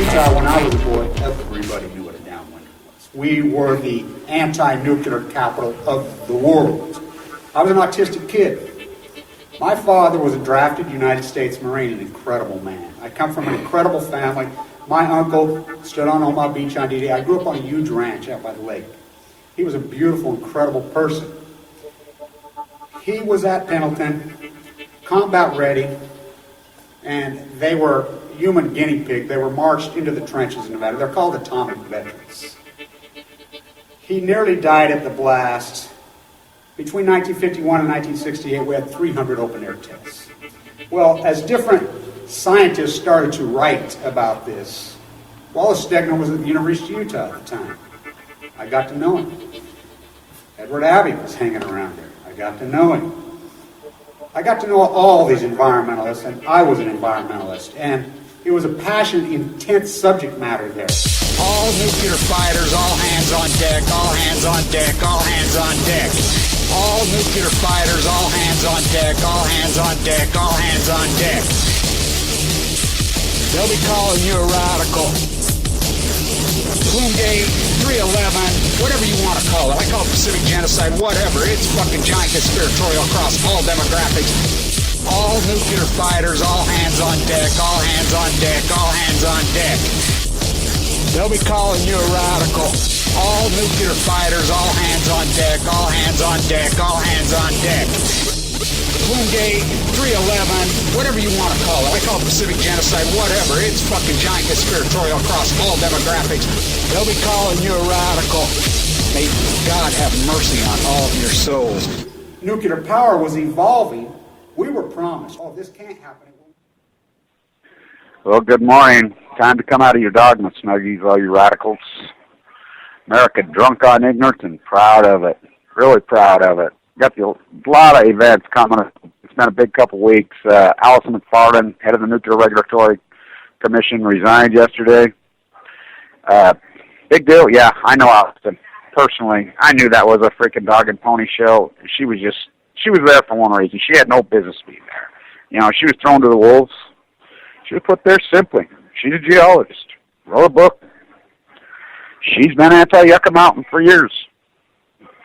Utah, when I was a boy, everybody knew what a downwinder was. We were the anti-nuclear capital of the world. I was an autistic kid. My father was a drafted United States Marine, an incredible man. I come from an incredible family. My uncle stood on Omaha Beach on D-Day. I grew up on a huge ranch out by the lake. He was a beautiful, incredible person. He was at Pendleton, combat ready, and they were human guinea pig. They were marched into the trenches in Nevada. They're called atomic veterans. He nearly died at the blast. Between 1951 and 1968, we had 300 open-air tests. Well, as different scientists started to write about this, Wallace Stegner was at the University of Utah at the time. I got to know him. Edward Abbey was hanging around there. I got to know him. I got to know all these environmentalists, and I was an environmentalist. And it was a passionate, intense subject matter there. All nuclear fighters, all hands on deck, all hands on deck, all hands on deck. All nuclear fighters, all hands on deck, all hands on deck, all hands on deck. They'll be calling you a radical. Bloomgate, 311, whatever you want to call it. I call it Pacific genocide, whatever. It's fucking giant conspiratorial across all demographics. All nuclear fighters, all hands on deck, all hands on deck, all hands on deck. They'll be calling you a radical. All nuclear fighters, all hands on deck, all hands on deck, all hands on deck. Bloomgate, 311, whatever you want to call it. I call it Pacific genocide, whatever. It's fucking giant conspiratorial across all demographics. They'll be calling you a radical. May God have mercy on all of your souls. Nuclear power was evolving. We were promised, oh, this can't happen. Well, good morning. Time to come out of your dogma, Snuggies, all you radicals. America drunk on ignorance and proud of it. Really proud of it. Got a lot of events coming. It's been a big couple weeks. Allison McFarland, head of the Nuclear Regulatory Commission, resigned yesterday. Big deal. Yeah, I know Allison personally. I knew that was a freaking dog and pony show. She was there for one reason. She had no business being there. You know, she was thrown to the wolves. She was put there simply. She's a geologist. Wrote a book. She's been anti-Yucca Mountain for years.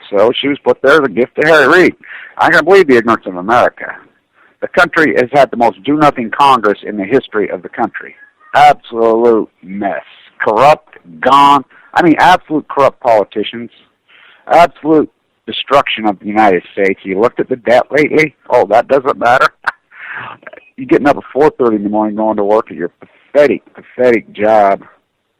So she was put there as a gift to Harry Reid. I can't believe the ignorance of America. The country has had the most do-nothing Congress in the history of the country. Absolute mess. Corrupt, gone. I mean, absolute corrupt politicians. Absolute destruction of the United States. You looked at the debt lately? Oh, that doesn't matter. You're getting up at 4:30 in the morning going to work at your pathetic job.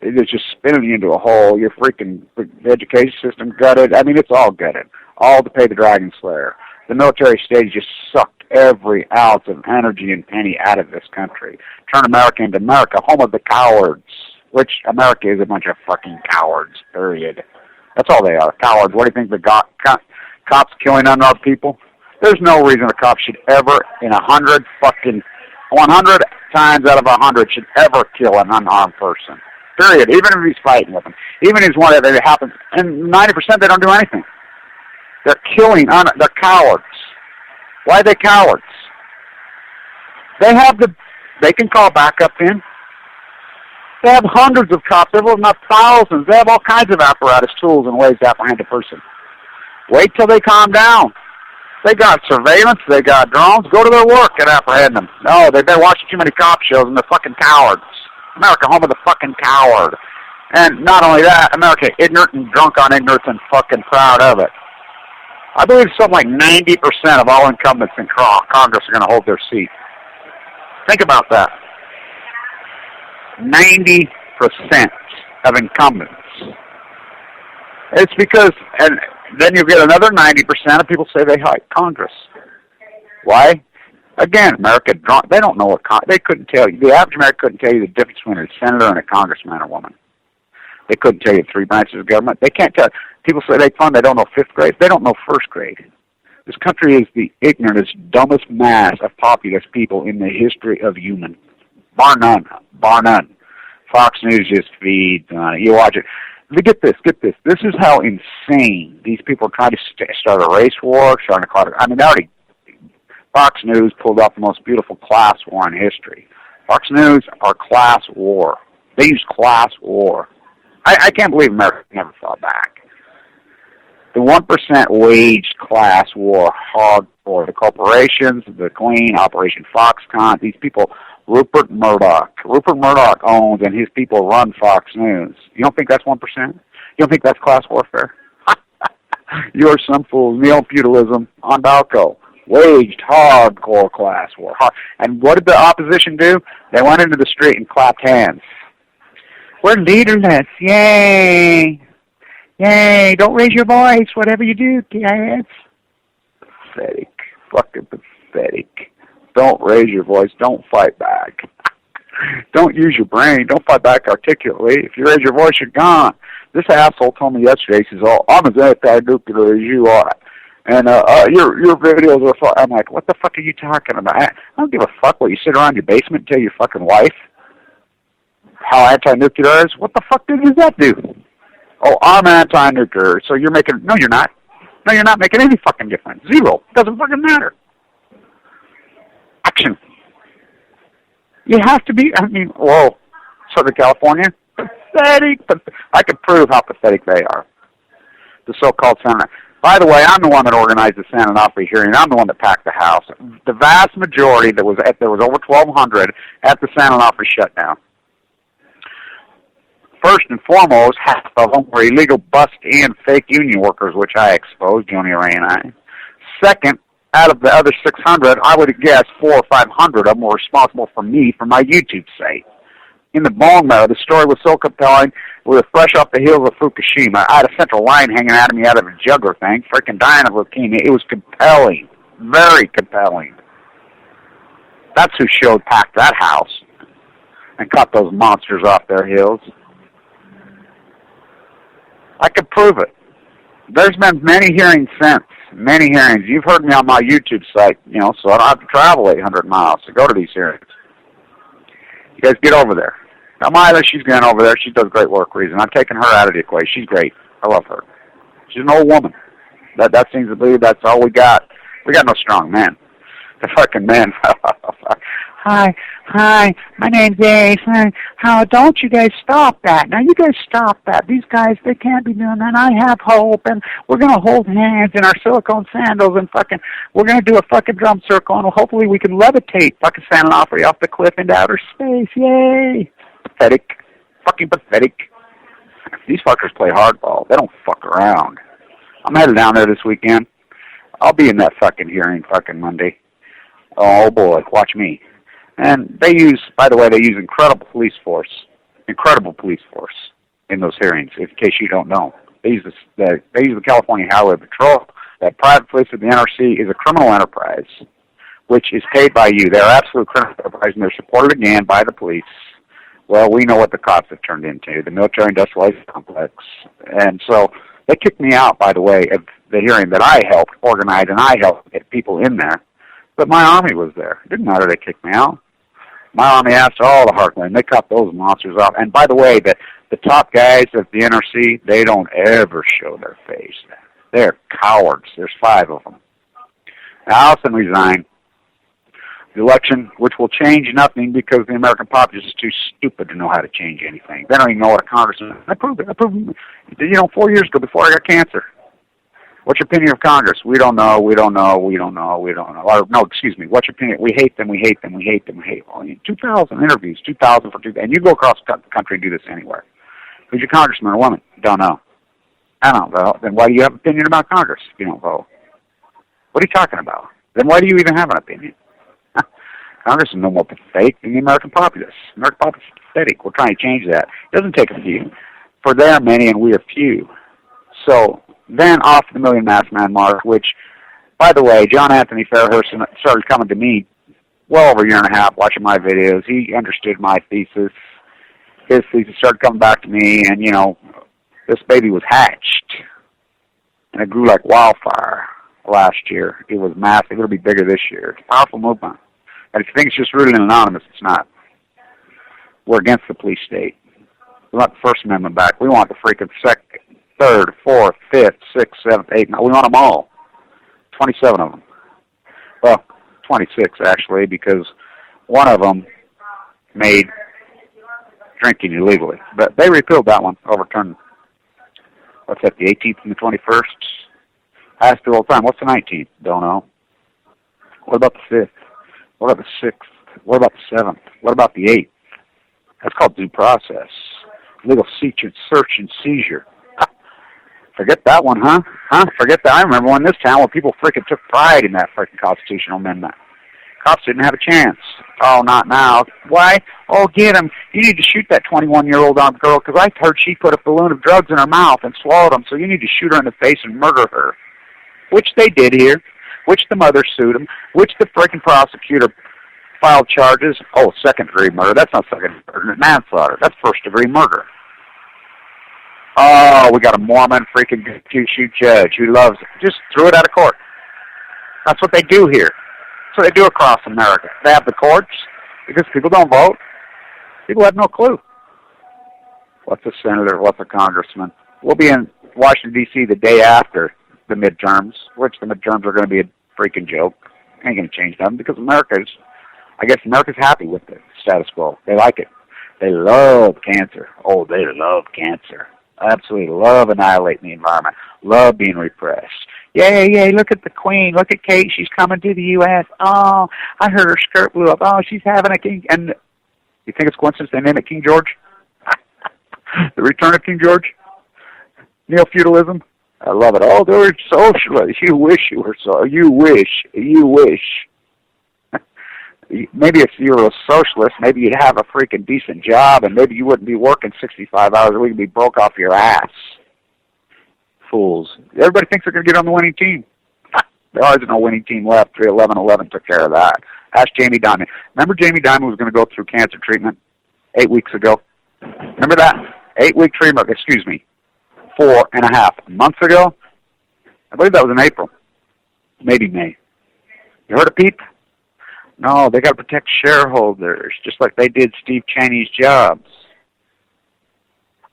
It's just spinning you into a hole. Your freaking education system gutted. I mean, it's all gutted. All to pay the Dragon Slayer. The military state just sucked every ounce of energy and penny out of this country. Turn America into America, home of the cowards. Which America is a bunch of fucking cowards, period. That's all they are, cowards. What do you think the cops killing unarmed people? There's no reason a cop should ever, in 100 times out of 100, should ever kill an unarmed person. Period. Even if he's fighting with them. Even if he's one that it happens. And 90% they don't do anything. They're killing. They're cowards. Why are they cowards? They can call backup in. They have hundreds of cops. They have not thousands. They have all kinds of apparatus, tools, and ways to apprehend a person. Wait till they calm down. They got surveillance. They got drones. Go to their work and apprehend them. No, they've been watching too many cop shows, and they're fucking cowards. America, home of the fucking coward. And not only that, America ignorant and drunk on ignorance and fucking proud of it. I believe something like 90% of all incumbents in Congress are going to hold their seat. Think about that. 90% of incumbents. It's because, and then you get another 90% of people say they hate Congress. Why? Again, America drunk. They don't know what they couldn't tell you. The average American couldn't tell you the difference between a senator and a congressman or woman. They couldn't tell you the three branches of government. They can't tell. People say they don't know fifth grade. They don't know first grade. This country is the ignorantest, dumbest mass of populous people in the history of human. Bar none. Bar none. Fox News just feeds on it. You watch it. Get this. This is how insane these people are trying to start a race war, trying to call it. I mean, Fox News pulled off the most beautiful class war in history. Fox News are class war. They used class war. I can't believe America never fought back. The 1% waged class war hardcore. The corporations, the Queen, Operation Foxconn, these people, Rupert Murdoch. Rupert Murdoch owns and his people run Fox News. You don't think that's 1%? You don't think that's class warfare? You're some fools. Neo-feudalism on Balco waged hardcore class war. And what did the opposition do? They went into the street and clapped hands. We're leaderless. Yay. Yay. Don't raise your voice, whatever you do, kids. Pathetic. Fucking pathetic. Don't raise your voice. Don't fight back. Don't use your brain. Don't fight back articulately. If you raise your voice, you're gone. This asshole told me yesterday, he says, "Oh, I'm as anti-nuclear as you are. And your videos are fun." I'm like, what the fuck are you talking about? I don't give a fuck what you sit around your basement and tell your fucking wife how anti-nuclear is. What the fuck does that do? Oh, I'm anti-nuclear, so you're making... No, you're not. No, you're not making any fucking difference. Zero. Doesn't fucking matter. Action. You have to be... I mean, whoa. Southern California? Pathetic. I could prove how pathetic they are. The so-called Senate. By the way, I'm the one that organized the San Onofre hearing. I'm the one that packed the house. The vast majority there was over 1,200 at the San Onofre shutdown. First and foremost, half of them were illegal bust-in fake union workers, which I exposed, Joni Ray and I. Second, out of the other 600, I would guess 400 or 500 of them were responsible for me for my YouTube site. In the bone marrow, the story was so compelling, we were fresh off the heels of Fukushima. I had a central line hanging out of me out of a jugular thing, freaking dying of leukemia. It was compelling, very compelling. That's who packed that house and cut those monsters off their heels. I could prove it. There's been many hearings since, many hearings. You've heard me on my YouTube site, so I don't have to travel 800 miles to go to these hearings. You guys get over there. Now, Myla, she's going over there. She does great work, reason. I'm taking her out of the equation. She's great. I love her. She's an old woman. That seems to be, that's all we got. We got no strong men. The fucking men. Hi, my name's Ace. How don't you guys stop that? Now you guys stop that. These guys, they can't be doing that. I have hope, and we're gonna hold hands in our silicone sandals, and we're gonna do a fucking drum circle, and hopefully we can levitate fucking San Onofre off the cliff into outer space. Yay! Pathetic, fucking pathetic. These fuckers play hardball. They don't fuck around. I'm headed down there this weekend. I'll be in that fucking hearing fucking Monday. Oh boy, watch me. And they use, by the way, incredible police force in those hearings. In case you don't know, they use the California Highway Patrol. That private police of the NRC is a criminal enterprise, which is paid by you. They're absolute criminal enterprise, and they're supported again by the police. Well, we know what the cops have turned into, the military-industrial complex. And so they kicked me out, by the way, of the hearing that I helped organize, and I helped get people in there. But my army was there. It didn't matter they kicked me out. My army asked all the Heartland. They cut those monsters off. And by the way, the top guys at the NRC, they don't ever show their face. They're cowards. There's 5 of them. Now, Allison resigned. The election, which will change nothing because the American populace is too stupid to know how to change anything. They don't even know what a congressman is. I proved it. 4 years ago, before I got cancer. What's your opinion of Congress? We don't know. Or, no, excuse me. What's your opinion? We hate them. Well, 2,000 interviews, 2,000 for 2,000. And you go across the country and do this anywhere. Who's your congressman or woman? Don't know. I don't vote. Then why do you have an opinion about Congress if you don't vote? What are you talking about? Then why do you even have an opinion? Congress is no more pathetic than the American populace. The American populace is pathetic. We're trying to change that. It doesn't take a few. For they are many and we are few. So then off the Million Masked Man march, which, by the way, John Anthony Fairhurst started coming to me well over a year and a half, watching my videos. He understood my thesis. His thesis started coming back to me, and, this baby was hatched. And it grew like wildfire last year. It was massive. It'll be bigger this year. It's a powerful movement. And if you think it's just rooted in anonymous, it's not. We're against the police state. We want the First Amendment back. We want the freaking second, third, fourth, fifth, sixth, seventh, eighth. We want them all. 27 of them. Well, 26 actually, because one of them made drinking illegally. But they repealed that one, overturned. What's that, the 18th and the 21st? I ask people all the time, what's the 19th? Don't know. What about the 5th? What about the 6th? What about the 7th? What about the 8th? That's called due process. Legal search and seizure. Forget that one, huh? Forget that. I remember when this town where people freaking took pride in that freaking constitutional amendment. Cops didn't have a chance. Oh, not now. Why? Oh, get him. You need to shoot that 21-year-old girl because I heard she put a balloon of drugs in her mouth and swallowed them, so you need to shoot her in the face and murder her. Which they did here. Which the mother sued him. Which the freaking prosecutor filed charges. Oh, second-degree murder. That's not second-degree murder. Manslaughter. That's first-degree murder. Oh, we got a Mormon freaking shoot judge who loves it. Just threw it out of court. That's what they do here. That's what they do across America. They have the courts because people don't vote. People have no clue. What's a senator? What's a congressman? We'll be in Washington, D.C. the day after the midterms, which the midterms are going to be a freaking joke. Ain't going to change nothing because America's happy with the status quo. They like it. They love cancer. Oh, they love cancer. Absolutely love annihilating the environment. Love being repressed. Yay, look at the Queen. Look at Kate. She's coming to the U.S. Oh, I heard her skirt blew up. Oh, she's having a king. And you think it's coincidence they named it King George? The return of King George? Neo-feudalism? I love it. Oh, they're socialists. You wish you were so. You wish. Maybe if you were a socialist, maybe you'd have a freaking decent job, and maybe you wouldn't be working 65 hours a week and be broke off your ass. Fools. Everybody thinks they're going to get on the winning team. There is no winning team left. 3-11-11 took care of that. Ask Jamie Dimon. Remember Jamie Dimon was going to go through cancer treatment 8 weeks ago? Remember that? 8-week treatment, 4.5 months ago? I believe that was in April. Maybe May. You heard of Pete? No, they got to protect shareholders, just like they did Steve Cheney's jobs.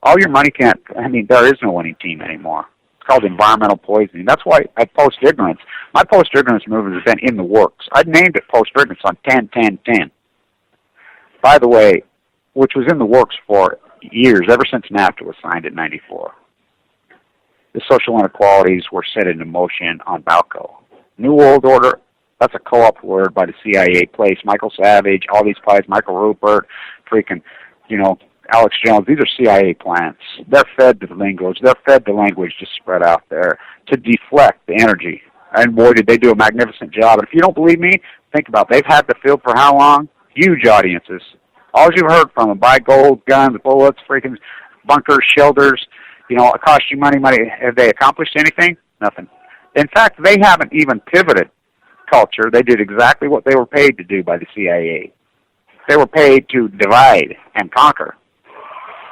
All your money can't, there is no winning team anymore. It's called environmental poisoning. That's why I post ignorance. My post ignorance movement has been in the works. I named it post ignorance on 10-10-10. By the way, which was in the works for years, ever since NAFTA was signed in 94. The social inequalities were set into motion on Balco. New World Order, that's a co-op word by the CIA place. Michael Savage, all these guys, Michael Rupert, freaking, Alex Jones, these are CIA plants. They're fed the language. They're fed the language to spread out there to deflect the energy. And boy, did they do a magnificent job. And if you don't believe me, think about it. They've had the field for how long? Huge audiences. All you've heard from them, buy gold, guns, bullets, freaking bunkers, shelters, it costs you money. Have they accomplished anything? Nothing. In fact, they haven't even pivoted culture. They did exactly what they were paid to do by the CIA. They were paid to divide and conquer.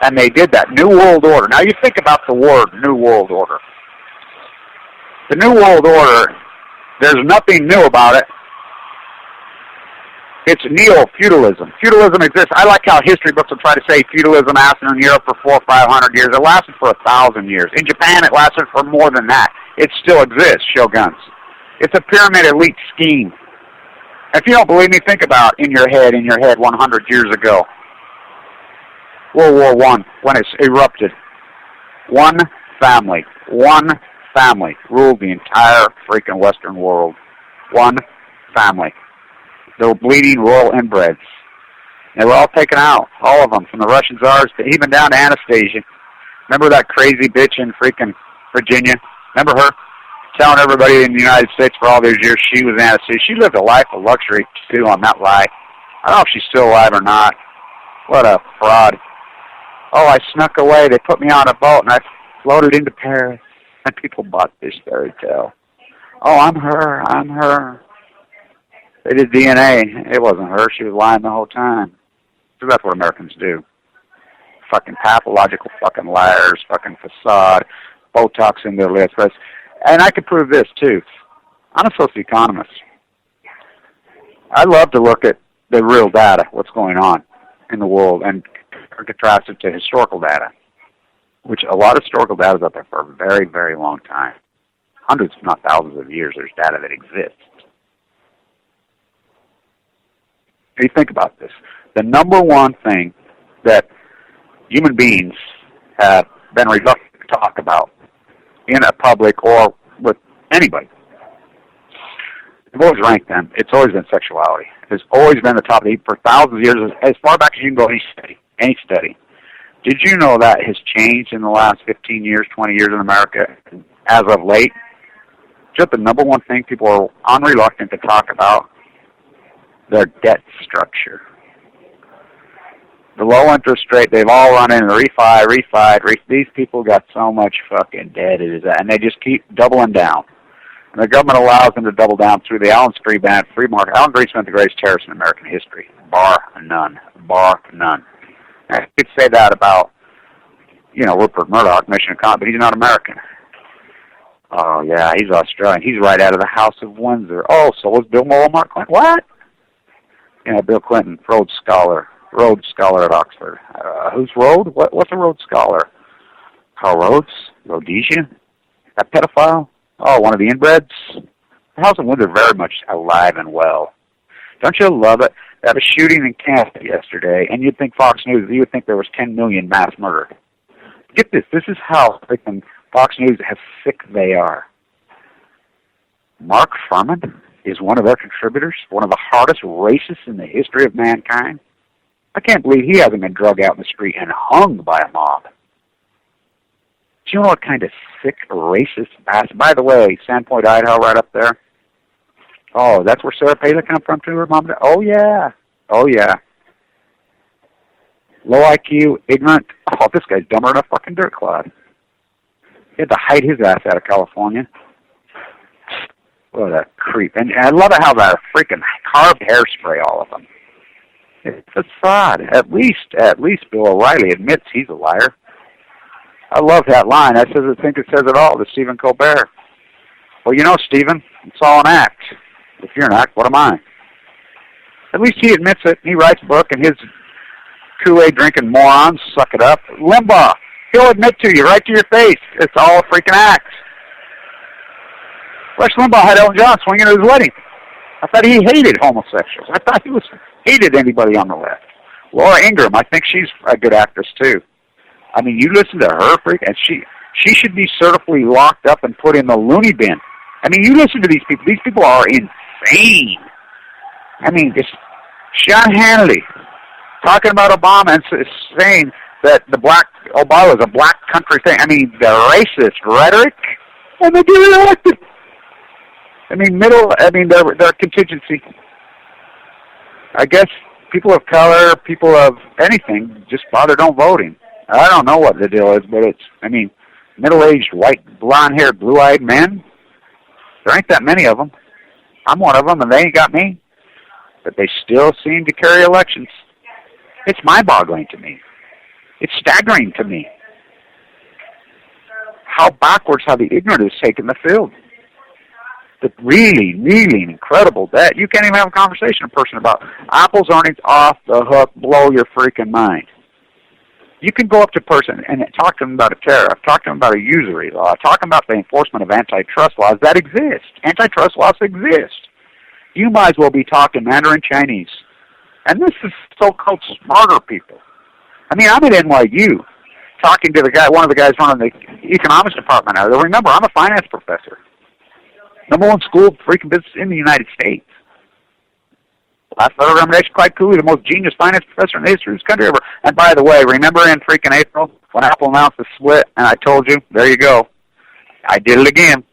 And they did that. New World Order. Now you think about the word New World Order. The New World Order, there's nothing new about it. It's neo-feudalism. Feudalism exists. I like how history books will try to say feudalism lasted in Europe for 400 or 500 years. It lasted for 1,000 years. In Japan, it lasted for more than that. It still exists, shoguns. It's a pyramid elite scheme. If you don't believe me, think about in your head 100 years ago. World War I, when it erupted. One family ruled the entire freaking Western world. One family. They were bleeding royal inbreds. They were all taken out, all of them, from the Russian czars to even down to Anastasia. Remember that crazy bitch in freaking Virginia? Remember her? Telling everybody in the United States for all those years she was Anastasia. She lived a life of luxury, too, on that lie. I don't know if she's still alive or not. What a fraud. Oh, I snuck away. They put me on a boat, and I floated into Paris. And people bought this fairy tale. Oh, I'm her. They did DNA. It wasn't her. She was lying the whole time. So that's what Americans do. Fucking pathological fucking liars, fucking facade, Botox in their lips. And I could prove this, too. I'm a socioeconomist. I love to look at the real data, what's going on in the world, and contrast it to historical data, which a lot of historical data is out there for a very, very long time. Hundreds, if not thousands of years, there's data that exists. You think about this. The number one thing that human beings have been reluctant to talk about in a public or with anybody. They've always ranked them. It's always been sexuality. It's always been the top 8 for thousands of years, as far back as you can go, any study. Did you know that has changed in the last 15 years, 20 years in America as of late? Just the number one thing people are unreluctant to talk about, their debt structure. The low interest rate, they've all run in refi. These people got so much fucking debt, and they just keep doubling down. And the government allows them to double down through the Allen Greenspan free market. Allen Greenspan, the greatest terrorist in American history, bar none. I could say that about, Rupert Murdoch, Mission Con, but he's not American. Oh yeah, he's Australian. He's right out of the House of Windsor. Oh, so was Bill Mark Clinton? What? Bill Clinton, Rhodes Scholar at Oxford. Who's Rhodes? What's a Rhodes Scholar? Carl Rhodes? Rhodesia? That pedophile? Oh, one of the inbreds? The House of Windsor very much alive and well. Don't you love it? They had a shooting in Canada yesterday, and you'd think Fox News, you would think there was 10 million mass murder. Get this. This is how Fox News, how sick they are. Mark Furman is one of their contributors, one of the hardest racists in the history of mankind. I can't believe he hasn't been drug out in the street and hung by a mob. Do you know what kind of sick, racist bastard? By the way, Sandpoint, Idaho, right up there. Oh, that's where Sarah Palin come from, too, her mom? Oh, yeah. Low IQ, ignorant. Oh, this guy's dumber than a fucking dirt clod. He had to hide his ass out of California. What a creep. And I love it how that freaking carved hairspray, all of them. It's a facade. At least Bill O'Reilly admits he's a liar. I love that line. I think it says it all to Stephen Colbert. Well, Stephen, it's all an act. If you're an act, what am I? At least he admits it. He writes a book, and his Kool-Aid drinking morons suck it up. Limbaugh, he'll admit to you right to your face. It's all a freaking act. Rush Limbaugh had Elton John swinging at his wedding. I thought he hated homosexuals. I thought he hated anybody on the left. Laura Ingraham, I think she's a good actress too. I mean, you listen to her, and she should be certifiably locked up and put in the loony bin. I mean, you listen to these people. These people are insane. I mean, just Sean Hannity talking about Obama and saying that Obama is a black country thing. I mean, the racist rhetoric, and they get elected. I mean, they're contingency. I guess people of color, people of anything, just don't voting. I don't know what the deal is, but middle-aged, white, blonde-haired, blue-eyed men, there ain't that many of them. I'm one of them, and they ain't got me. But they still seem to carry elections. It's mind-boggling to me. It's staggering to me how the ignorant is taking the field. The really, really incredible debt. You can't even have a conversation with a person about Apple's earnings off the hook, blow your freaking mind. You can go up to a person and talk to them about a tariff, talk to them about a usury law, talk about the enforcement of antitrust laws that exist. Antitrust laws exist. You might as well be talking Mandarin Chinese. And this is so-called smarter people. I mean, I'm at NYU talking to one of the guys running the economics department out there. Remember, I'm a finance professor. #1 school of freaking business in the United States. Last letter of recommendation, quite cool. The most genius finance professor in the history of this country ever. And by the way, remember in freaking April when Apple announced the split, and I told you, there you go. I did it again.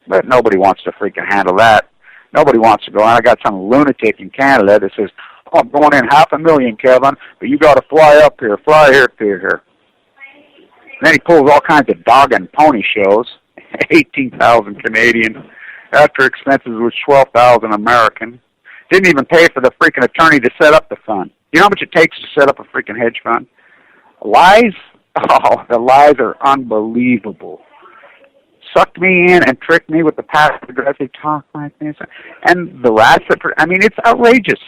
But nobody wants to freaking handle that. Nobody wants to go. And I got some lunatic in Canada that says, oh, I'm going in $500,000, Kevin, but you got to fly up here, fly here, to here. And then he pulls all kinds of dog and pony shows. 18,000 Canadian. After expenses was 12,000 American. Didn't even pay for the freaking attorney to set up the fund. You know how much it takes to set up a freaking hedge fund? Lies? Oh, the lies are unbelievable. Sucked me in and tricked me with the passive aggressive talk like this. And the last, it's outrageous.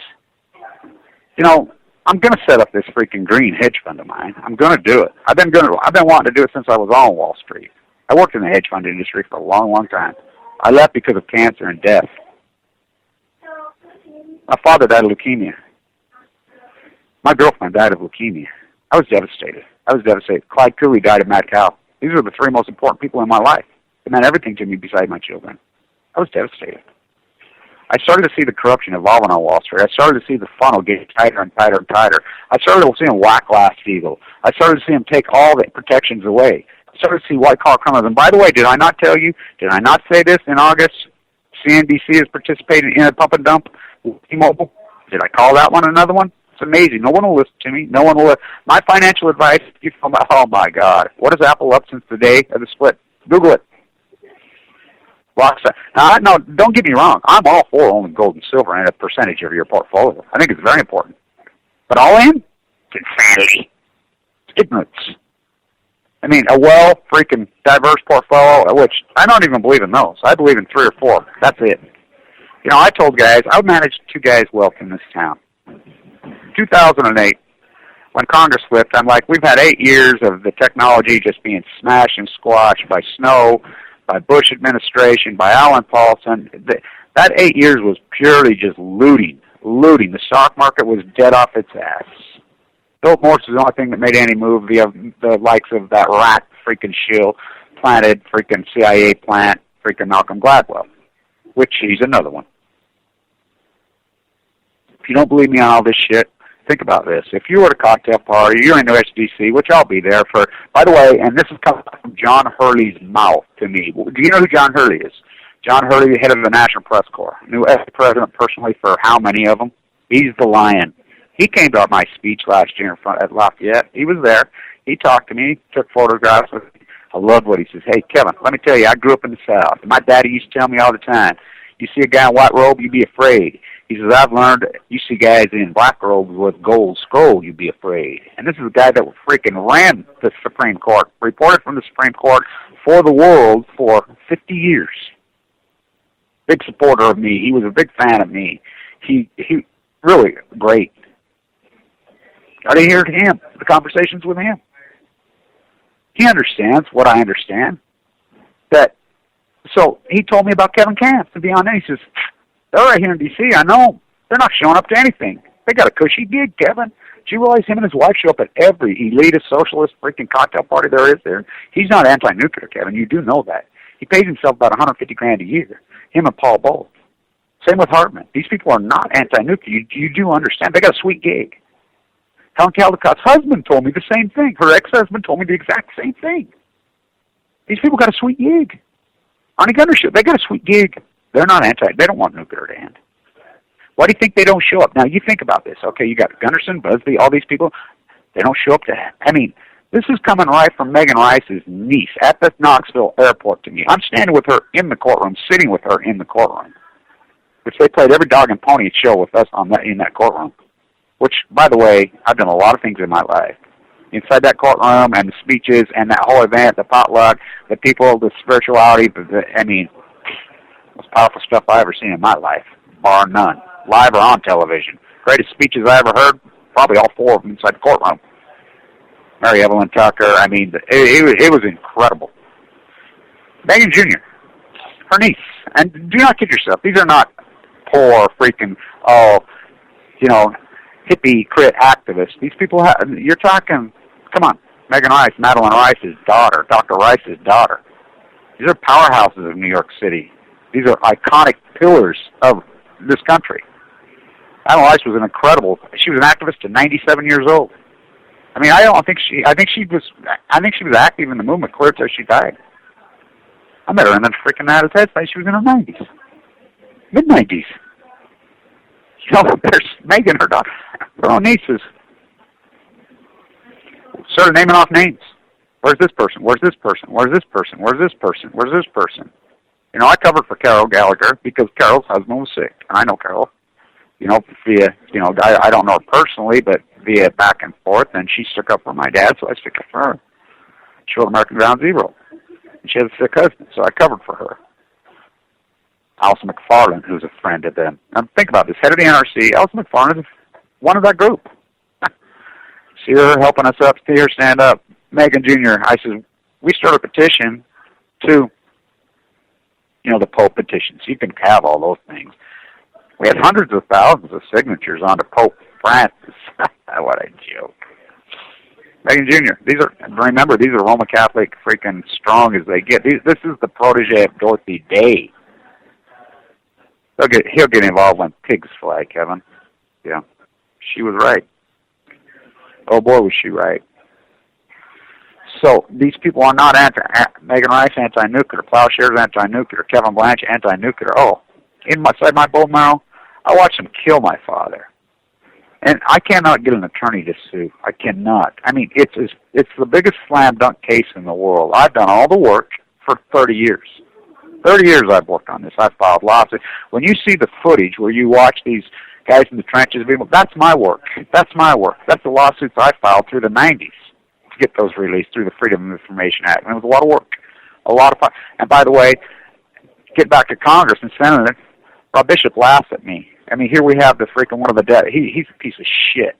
I'm going to set up this freaking green hedge fund of mine. I'm going to do it. I've been wanting to do it since I was on Wall Street. I worked in the hedge fund industry for a long, long time. I left because of cancer and death. My father died of leukemia. My girlfriend died of leukemia. I was devastated. Clyde Cooley died of mad cow. These were the three most important people in my life. It meant everything to me beside my children. I was devastated. I started to see the corruption evolving on Wall Street. I started to see the funnel get tighter and tighter and tighter. I started to see him whack Glass-Steagall. I started to see him take all the protections away. I started to see white-collar criminals. And by the way, did I not tell you, did I not say this in August? CNBC is participating in a pump and dump with T-Mobile. Did I call that one another one? It's amazing. No one will listen to me. No one will. My financial advice, oh my God. What is Apple up since the day of the split? Google it. Now, no, don't get me wrong. I'm all for owning gold and silver and a percentage of your portfolio. I think it's very important. But all in? It's insanity. It's ignorance. I mean, a freaking diverse portfolio, which I don't even believe in those. I believe in 3 or 4. That's it. You know, I told guys, I managed 2 guys' wealth in this town. 2008, when Congress flipped, I'm like, we've had 8 years of the technology just being smashed and squashed by Snow, by Bush administration, by Alan Paulson. That 8 years was purely just looting. The stock market was dead off its ass. Philip Morris was the only thing that made any move via the likes of that rat freaking shill planted freaking CIA plant, freaking Malcolm Gladwell, which he's another one. If you don't believe me on all this shit, think about this. If you were at a cocktail party, you're in SDC, which I'll be there for. By the way, and this is coming from John Hurley's mouth to me. Do you know who John Hurley is? John Hurley, the head of the National Press Corps. Knew every president personally for how many of them? He's the lion. He came to my speech last year in front at Lafayette. He was there. He talked to me, took photographs with me. I loved what he says. Hey, Kevin, let me tell you, I grew up in the South. My daddy used to tell me all the time, you see a guy in white robe, you be afraid. He says, I've learned, you see guys in black robes with gold scroll, you be afraid. And this is a guy that freaking ran the Supreme Court, reported from the Supreme Court for the world for 50 years. Big supporter of me. He was a big fan of me. He really great. I didn't hear him, the conversations with him. He understands what I understand. So he told me about Kevin Camp, to be honest. He says, they're right here in D.C., I know them. They're not showing up to anything. They got a cushy gig, Kevin. Do you realize him and his wife show up at every elitist socialist freaking cocktail party there is there? He's not anti-nuclear, Kevin. You do know that. He pays himself about $150,000 a year. Him and Paul both. Same with Hartman. These people are not anti-nuclear. You do understand. They got a sweet gig. Helen Caldicott's husband told me the same thing. Her ex-husband told me the exact same thing. These people got a sweet gig. Arnie Gundership, they got a sweet gig. They're not they don't want nuclear to end. Why do you think they don't show up? Now, you think about this. Okay, you got Gunderson, Busby, all these people. They don't show up to, this is coming right from Megan Rice's niece at the Knoxville airport to me. I'm standing with her in the courtroom, sitting with her in the courtroom, which they played every dog and pony show with us in that courtroom, which, by the way, I've done a lot of things in my life. Inside that courtroom and the speeches and that whole event, the potluck, the people, the spirituality, most powerful stuff I ever seen in my life, bar none, live or on television. Greatest speeches I ever heard, probably all 4 of them inside the courtroom. Mary Evelyn Tucker, it was incredible. Megan Jr., her niece, and do not kid yourself, these are not poor freaking, hippie crit activists. These people, you're talking, come on, Megan Rice, Madeline Rice's daughter, Dr. Rice's daughter. These are powerhouses of New York City. These are iconic pillars of this country. Madeline Rice was she was an activist at 97 years old. I think she was active in the movement clear till she died. I met her in the freaking United States. She was in her 90s. Mid-90s. There's Megan, her daughter, her own nieces. Started naming off names. Where's this person? Where's this person? Where's this person? Where's this person? Where's this person? I covered for Carol Gallagher because Carol's husband was sick. And I know Carol, I don't know her personally, but via back and forth, and she stuck up for my dad, so I stuck up for her. She wrote American Ground Zero. And she has a sick husband, so I covered for her. Alison McFarland, who's a friend of them. Now think about this. Head of the NRC, Alison McFarland is one of that group. See her helping us up, see her stand up. Megan Jr., I said, we start a petition to, the Pope petitions. You can have all those things. We had hundreds of thousands of signatures on to Pope Francis. What a joke. Reagan Jr. Remember, these are Roman Catholic, freaking strong as they get. This is the protege of Dorothy Day. He'll get involved when pigs fly, Kevin. Yeah, she was right. Oh boy, was she right. So these people are not Megan Rice anti-nuclear, Plowshares anti-nuclear, Kevin Blanch anti-nuclear. Oh, inside my bone marrow, I watched them kill my father. And I cannot get an attorney to sue. I cannot. I mean, it's the biggest slam dunk case in the world. I've done all the work for 30 years. 30 years I've worked on this. I've filed lawsuits. When you see the footage where you watch these guys in the trenches, that's my work. That's my work. That's the lawsuits I filed through the 90s to get those released through the Freedom of Information Act. And it was a lot of work, a lot of fun. And by the way, get back to Congress and Senate, Rob Bishop laughs at me. I mean, here we have the freaking one of the dead. He's a piece of shit.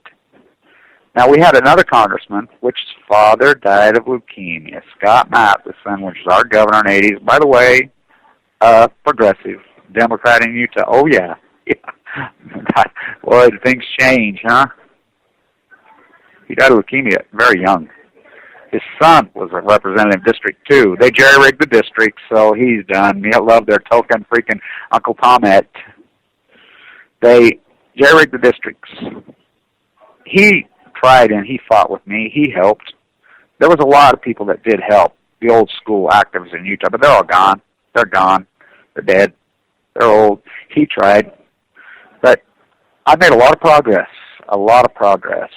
Now, we had another congressman, which his father died of leukemia, Scott Matheson, which is our governor in the 80s. By the way, progressive, Democrat in Utah. Oh, yeah. Boy, things change, huh? He died of leukemia very young. His son was a representative in District 2. They jerry-rigged the district, so he's done. They love their token freaking Uncle Tomette. They jerry-rigged the districts. He tried and he fought with me. He helped. There was a lot of people that did help, the old school activists in Utah, but they're all gone. They're gone. They're dead. They're old. He tried. But I made a lot of progress. A lot of progress.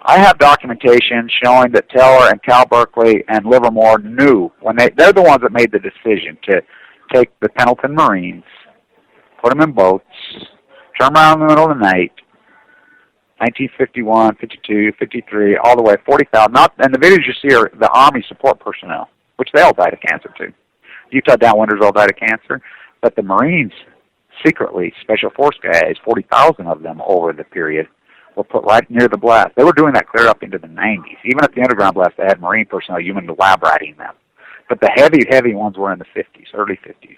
I have documentation showing that Teller and Cal Berkeley and Livermore knew when they're the ones that made the decision to take the Pendleton Marines, put them in boats, turn around in the middle of the night, 1951, 52, 53, all the way, 40,000. And the videos you see are the Army support personnel, which they all died of cancer too. Utah downwinders all died of cancer, but the Marines, secretly, Special Force guys, 40,000 of them over the period, were put right near the blast. They were doing that clear up into the 90s. Even at the underground blast, they had Marine personnel, human lab riding them. But the heavy ones were in the 50s, early 50s.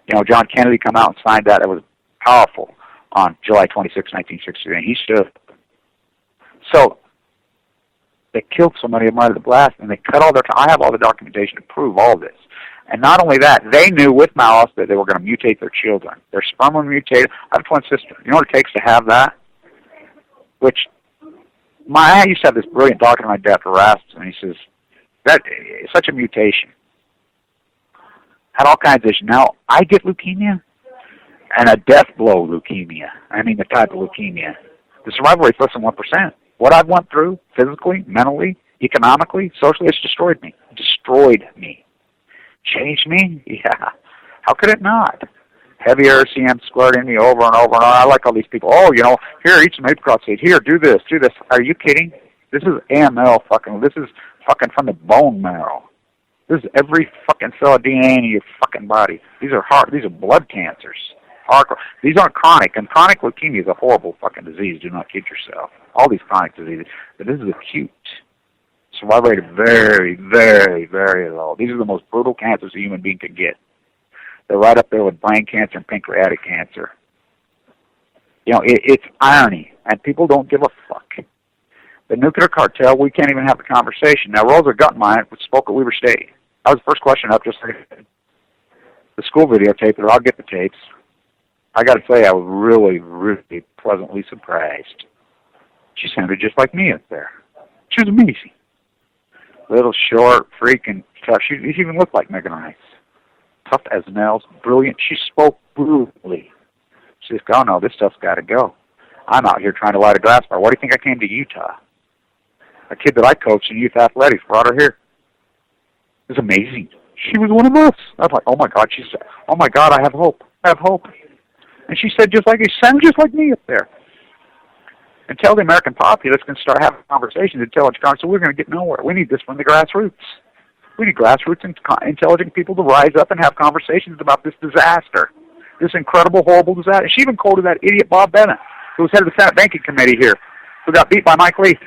You know, John Kennedy come out and signed that. It was powerful on July 26, 1963, and he stood. So they killed so many of them out of the blast, and they cut all their time. I have all the documentation to prove all this. And not only that, they knew with malice that they were going to mutate their children. Their sperm would mutate. I have a twin sister. You know what it takes to have that? Which, I used to have this brilliant doctor, my dad, Rastus, and he says, that is such a mutation. Had all kinds of issues. Now, I get leukemia, and a death blow leukemia. I mean, the type of leukemia. The survival rate's less than 1%. What I've went through, physically, mentally, economically, socially, it's destroyed me. Destroyed me. Changed me? Yeah. How could it not? Heavy RCM squirting me over and over and over. I like all these people. Oh, you know, here, eat some apricot seed. Here, do this, do this. Are you kidding? This is AML fucking. This is fucking from the bone marrow. This is every fucking cell of DNA in your fucking body. These are These are blood cancers. Hardcore. These aren't chronic, and chronic leukemia is a horrible fucking disease. Do not kid yourself. All these chronic diseases, but this is acute. Survival rate is very, very, very low. These are the most brutal cancers a human being can get. They're right up there with brain cancer and pancreatic cancer. You know, it's irony, and people don't give a fuck. The nuclear cartel, we can't even have the conversation. Now, Rosa Guttenmeyer spoke at Weber State. That was the first question up, just like the school videotape, or I'll get the tapes. I got to say, I was really, really pleasantly surprised. She sounded just like me up there. She was amazing. Little, short, freaking tough. She even looked like Megan Rice. Tough as nails, brilliant. She spoke brutally. She says, oh no, this stuff's got to go. I'm out here trying to light a glass fire. Why do you think I came to Utah? A kid that I coached in youth athletics brought her here. It was amazing. She was one of us. I was like, oh my God. She said, oh my God, I have hope. I have hope. And she said, just like me up there. And tell the American populace can start having conversations and tell Congress, so we're going to get nowhere. We need this from the grassroots. We need grassroots and intelligent people to rise up and have conversations about this disaster, this incredible, horrible disaster. She even quoted that idiot Bob Bennett, who was head of the Senate Banking Committee here, who got beat by Mike Lee.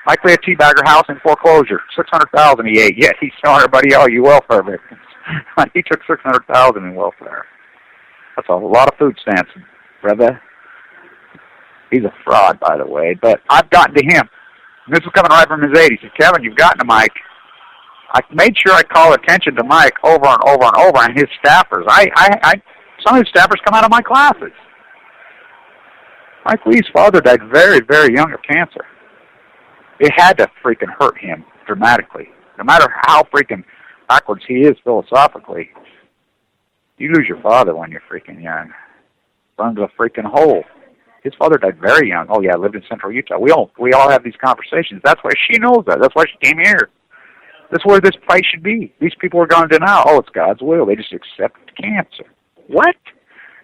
Mike Lee, a teabagger house in foreclosure, $600,000 he ate. Yet he's telling everybody, oh, you welfare victims. He took $600,000 in welfare. That's a lot of food stamps, brother. He's a fraud, by the way, but I've gotten to him. And this was coming right from his aide. He said, Kevin, you've gotten a mic. I made sure I call attention to Mike over and over and over, and his staffers. Some of his staffers come out of my classes. Mike Lee's father died very, very young of cancer. It had to freaking hurt him dramatically. No matter how freaking backwards he is philosophically, you lose your father when you're freaking young. Burns a freaking hole. His father died very young. Oh yeah, lived in Central Utah. We all have these conversations. That's why she knows that. That's why she came here. That's where this place should be. These people are going to deny, oh, it's God's will. They just accept cancer. What?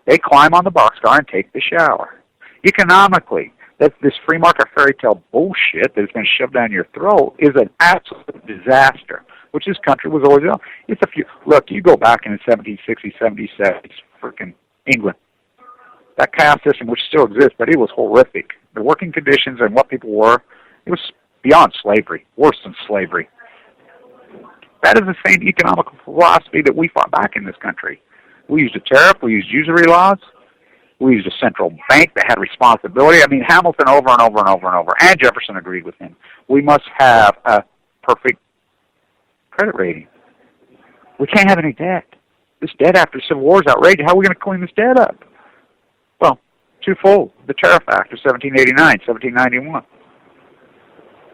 They climb on the boxcar and take the shower. Economically, this free market fairy tale bullshit that has been shoved down your throat is an absolute disaster, which this country was always on. Look, you go back in the 1760s, 70s, 70s, freaking England. That caste system, which still exists, but it was horrific. The working conditions and what people were, it was beyond slavery, worse than slavery. That is the same economical philosophy that we fought back in this country. We used a tariff, we used usury laws, we used a central bank that had responsibility. I mean, Hamilton over and over and over and over, and Jefferson agreed with him. We must have a perfect credit rating. We can't have any debt. This debt after the Civil War is outrageous. How are we going to clean this debt up? Well, twofold. The Tariff Act of 1789, 1791.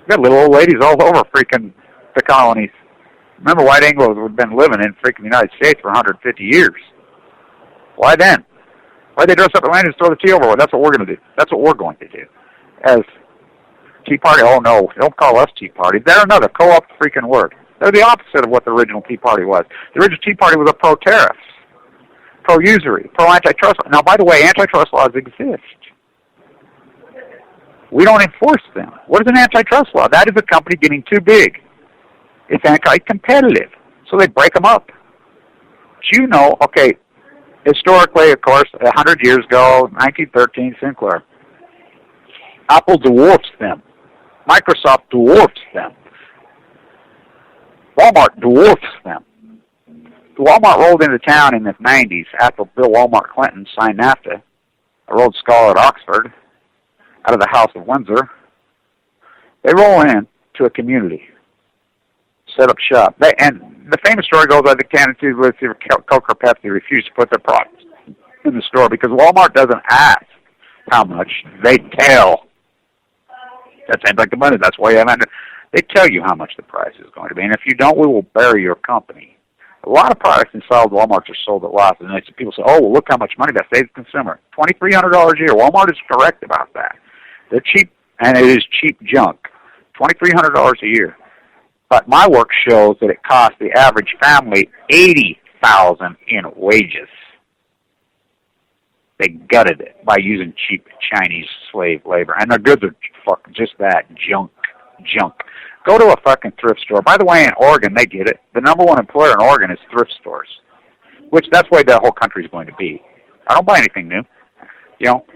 We've got little old ladies all over freaking the colonies. Remember, white Anglos have been living in freaking the United States for 150 years. Why then? Why'd they dress up Atlanta and throw the tea over? That's what we're going to do. That's what we're going to do. As Tea Party, oh no, don't call us Tea Party. They're another co-op freaking word. They're the opposite of what the original Tea Party was. The original Tea Party was a pro-tariffs, pro-usury, pro-antitrust. Now, by the way, antitrust laws exist. We don't enforce them. What is an antitrust law? That is a company getting too big. It's anti-competitive. So they break them up. But you know, okay, historically, of course, 100 years ago, 1913, Sinclair. Apple dwarfs them. Microsoft dwarfs them. Walmart dwarfs them. Walmart rolled into town in the 90s after Bill Walmart Clinton signed NAFTA, a Rhodes Scholar at Oxford, out of the House of Windsor. They roll in to a community, set up shop. And the famous story goes that the candidates with Coke or Pepsi refused to put their products in the store because Walmart doesn't ask how much. They tell. That seems like the money. That's why they tell you how much the price is going to be. And if you don't, we will bury your company. A lot of products inside Walmart are sold at loss. And people say, oh, well, look how much money that saves the consumer. $2,300 a year. Walmart is correct about that. They're cheap, and it is cheap junk. $2,300 a year. But my work shows that it costs the average family $80,000 in wages. They gutted it by using cheap Chinese slave labor. And their goods are fucking just that, junk. Go to a fucking thrift store. By the way, in Oregon, they get it. The number one employer in Oregon is thrift stores, which that's the way the whole country is going to be. I don't buy anything new. You know,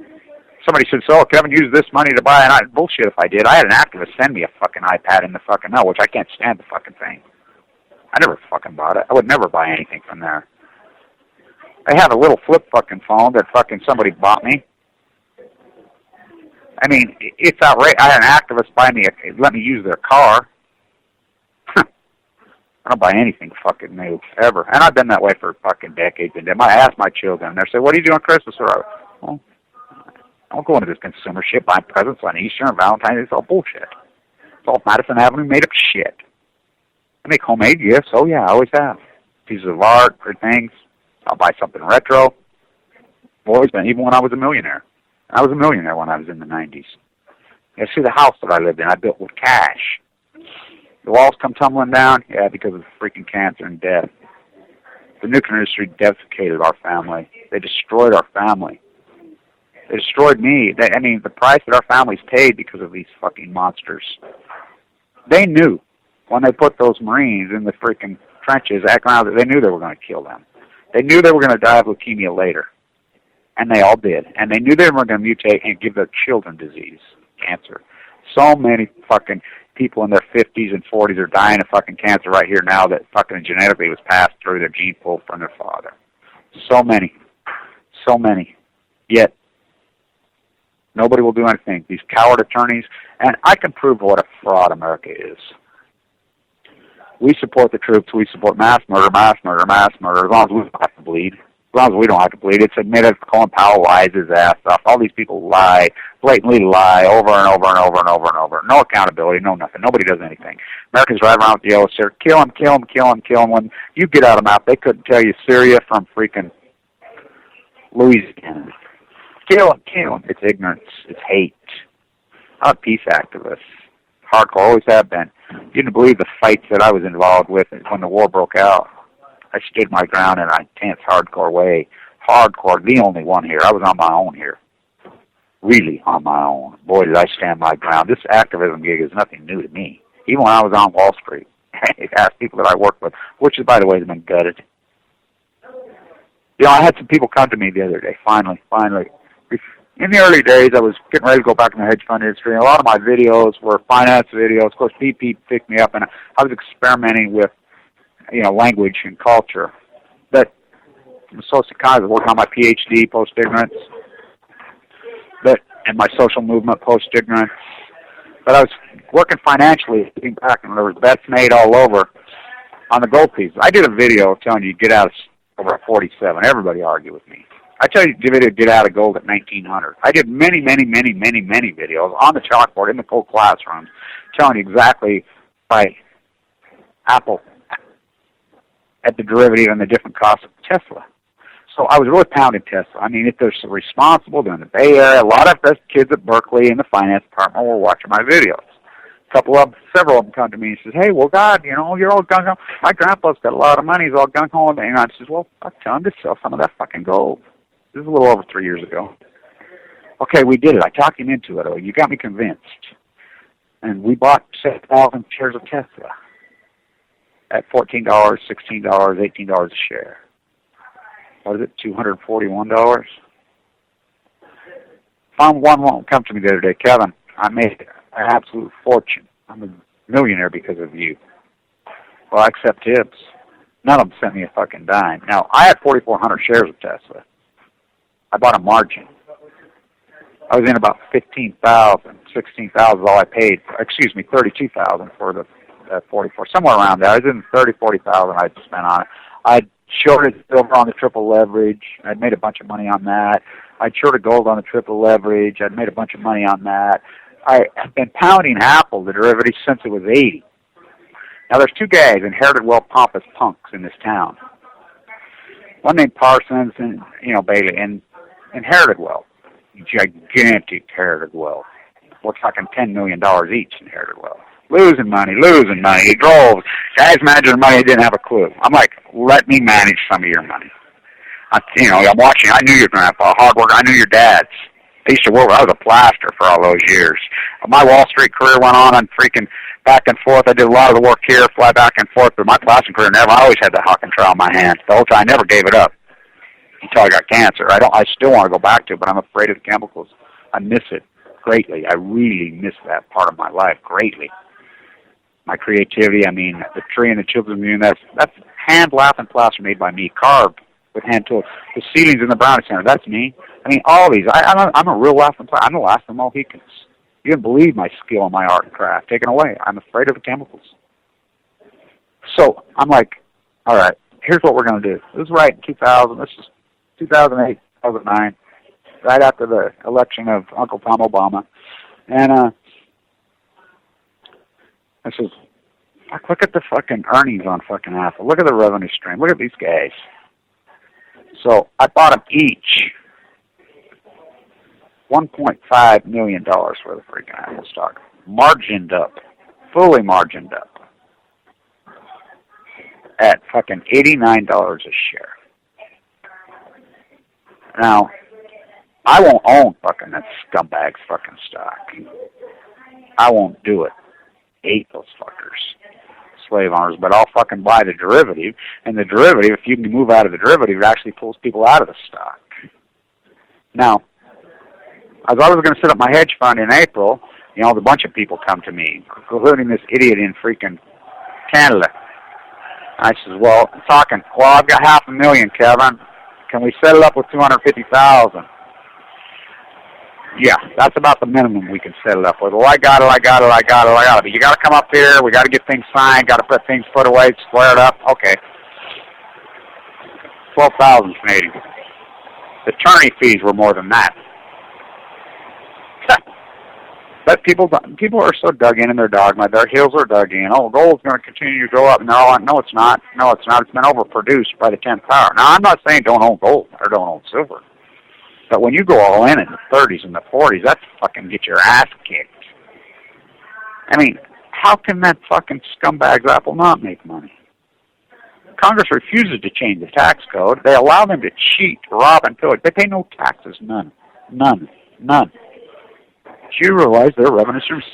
somebody said, so Kevin used this money to buy, and bullshit if I did. I had an activist send me a fucking iPad in the fucking mail, which I can't stand the fucking thing. I never fucking bought it. I would never buy anything from there. I have a little flip fucking phone that fucking somebody bought me. I mean, it's outrageous. I had an activist let me use their car. I don't buy anything fucking new, ever. And I've been that way for fucking decades. And I ask my children, and they say, what do you do on Christmas? Or, well, I don't go into this consumer shit, buying presents on Easter and Valentine's. It's all bullshit. It's all Madison Avenue made up shit. I make homemade gifts. Oh, yeah, I always have. Pieces of art or things. I'll buy something retro. Always been, even when I was a millionaire. I was a millionaire when I was in the 90s. You see the house that I lived in, I built with cash. The walls come tumbling down, yeah, because of freaking cancer and death. The nuclear industry desiccated our family. They destroyed our family. They destroyed me. The price that our families paid because of these fucking monsters. They knew when they put those Marines in the freaking trenches, acting out, they knew they were going to kill them. They knew they were going to die of leukemia later. And they all did. And they knew they were going to mutate and give their children disease, cancer. So many fucking people in their 50s and 40s are dying of fucking cancer right here now that fucking genetically was passed through their gene pool from their father. So many. Yet, Nobody will do anything. These coward attorneys, and I can prove what a fraud America is. We support the troops. We support mass murder, mass murder, mass murder, as long as we don't have to bleed. As long as we don't have to bleed. It's admitted Colin Powell lies his ass off. All these people lie, blatantly lie over and over and over and over and over. No accountability, no nothing. Nobody does anything. Americans drive around with the yellow shirt, kill him, kill him, kill him, kill him. When you get out of the map, they couldn't tell you Syria from freaking Louisiana. Kill him, kill him. It's ignorance. It's hate. I'm a peace activist. Hardcore, always have been. You didn't believe the fights that I was involved with when the war broke out. I stood my ground in a intense, hardcore way. Hardcore, the only one here. I was on my own here. Really on my own. Boy, did I stand my ground. This activism gig is nothing new to me. Even when I was on Wall Street, I asked people that I worked with, which, by the way, has been gutted. You know, I had some people come to me the other day, finally. In the early days, I was getting ready to go back in the hedge fund industry, and a lot of my videos were finance videos. Of course, Pete picked me up, and I was experimenting with, you know, language and culture. But I'm a social psychologist, working on my PhD, post-ignorance, and my social movement, post-ignorance. But I was working financially, looking back, and there was bets made all over on the gold piece. I did a video telling you to get out over at 47. Everybody argued with me. I tell you, get out of gold at 1900. I did many videos on the chalkboard in the cold classrooms telling you exactly by Apple at the derivative and the different costs of Tesla. So I was really pounding Tesla. I mean, if they're so responsible, they're in the Bay Area. A lot of the kids at Berkeley in the finance department were watching my videos. Several of them come to me and says, "Hey, well, God, you know, you're all gung-ho. My grandpa's got a lot of money. He's all gung-ho." And I says, "Well, I'll tell him to sell some of that fucking gold." This is a little over 3 years ago. Okay, we did it. I talked him into it. Oh, you got me convinced. And we bought 7,000 shares of Tesla at $14, $16, $18 a share. What is it, $241? Found one won't come to me the other day. "Kevin, I made an absolute fortune. I'm a millionaire because of you." Well, I accept tips. None of them sent me a fucking dime. Now, I had 4,400 shares of Tesla. I bought a margin. I was in about 15,000, 16,000 is all I paid. Excuse me, 32,000 for the 44, somewhere around there. I was in 30, 40,000 I'd spent on it. I'd shorted silver on the triple leverage. I'd made a bunch of money on that. I'd shorted gold on the triple leverage. I'd made a bunch of money on that. I have been pounding Apple, the derivative, since it was 80. Now, there's two guys, inherited wealth pompous punks in this town. One named Parsons and, Bailey, and inherited wealth. Gigantic inherited wealth. We're talking $10 million each inherited wealth. Losing money. He drove. Guys managing money, he didn't have a clue. I'm like, let me manage some of your money. I'm watching. I knew your grandpa, hard work. I knew your dad's. I used to work. I was a plaster for all those years. My Wall Street career went on freaking back and forth. I did a lot of the work here, fly back and forth. But my plastering career I always had the hawk and trowel in my hands. The whole time, I never gave it up until I got cancer. I still want to go back to it, but I'm afraid of the chemicals. I miss it greatly. I really miss that part of my life greatly. My creativity. The tree and the children's museum. That's hand laughing plaster made by me, carved with hand tools. The ceilings in the Browning Center. That's me. All these. I'm a real laughing plaster. I'm the last of the Mohicans. You can believe my skill and my art and craft taken away. I'm afraid of the chemicals. So I'm like, all right, here's what we're going to do. This is right in 2000. This is 2008, 2009, right after the election of Uncle Tom Obama. And I says, look at the fucking earnings on fucking Apple. Look at the revenue stream. Look at these guys. So I bought them each $1.5 million worth of freaking Apple stock. Margined up. Fully margined up. At fucking $89 a share. Now, I won't own fucking that scumbag's fucking stock. I won't do it. Hate those fuckers. Slave owners, but I'll fucking buy the derivative. And the derivative, if you can move out of the derivative, it actually pulls people out of the stock. Now, as I was going to set up my hedge fund in April, a bunch of people come to me, including this idiot in freaking Canada. I says, well, I've got $500,000, Kevin. Can we set it up with $250,000? Yeah, that's about the minimum we can set it up with. Well, I got it. But you got to come up here. We got to get things signed. Got to put things put away, square it up. Okay. 12,000 Canadian. The attorney fees were more than that. But people are so dug in their dogma. Their heels are dug in. Oh, gold's going to continue to go up. No, it's not. It's been overproduced by the 10th power. Now, I'm not saying don't own gold or don't own silver. But when you go all in the 30s and the 40s, that's fucking get your ass kicked. I mean, how can that fucking scumbag's Apple not make money? Congress refuses to change the tax code. They allow them to cheat, rob, and pillage. They pay no taxes. None. Do you realize their revenue streams?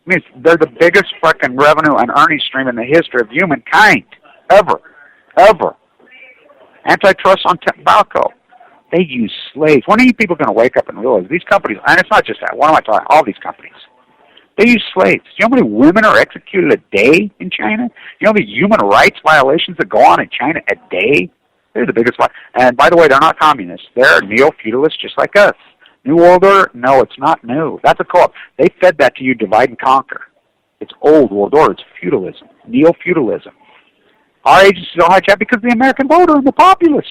I mean, they're the biggest fucking revenue and earnings stream in the history of humankind. Ever. Antitrust on tobacco. They use slaves. When are you people going to wake up and realize these companies, and it's not just that, what am I talking about? All these companies. They use slaves. Do you know how many women are executed a day in China? Do you know the human rights violations that go on in China a day? They're the biggest one. And by the way, they're not communists. They're neo-feudalists just like us. New World Order? No, it's not new. That's a co-op. They fed that to you, divide and conquer. It's old World Order. It's feudalism, neo-feudalism. Our agencies don't hijack because the American voter and the populace.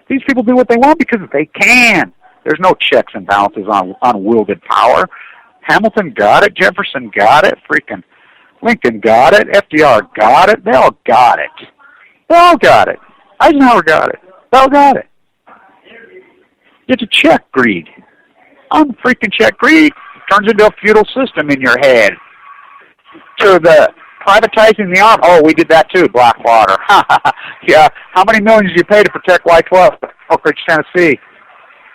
These people do what they want because they can. There's no checks and balances on unwielded power. Hamilton got it. Jefferson got it. Freaking Lincoln got it. FDR got it. They all got it. Eisenhower got it. They all got it. It's a check greed. Unfreaking check greed turns into a feudal system in your head. To the privatizing the army. Oh, we did that too, Blackwater. Yeah. How many millions did you pay to protect White Club, Oak Ridge, Tennessee?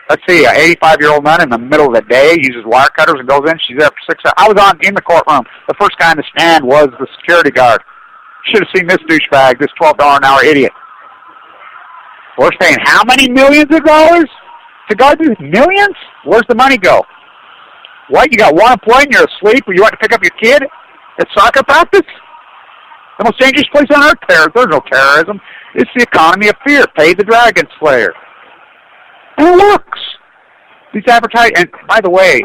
Let's see, an 85-year-old nun in the middle of the day uses wire cutters and goes in. She's there for 6 hours. I was in the courtroom. The first guy in the stand was the security guard. Should have seen this douchebag, this $12 an hour idiot. We're saying how many millions of dollars to guard these millions? Where's the money go? What, you got one employee and you're asleep or you want to pick up your kid at soccer practice? The most dangerous place on earth, there's no terrorism. It's the economy of fear. Pay the dragon slayer. And it works. These advertise, and by the way,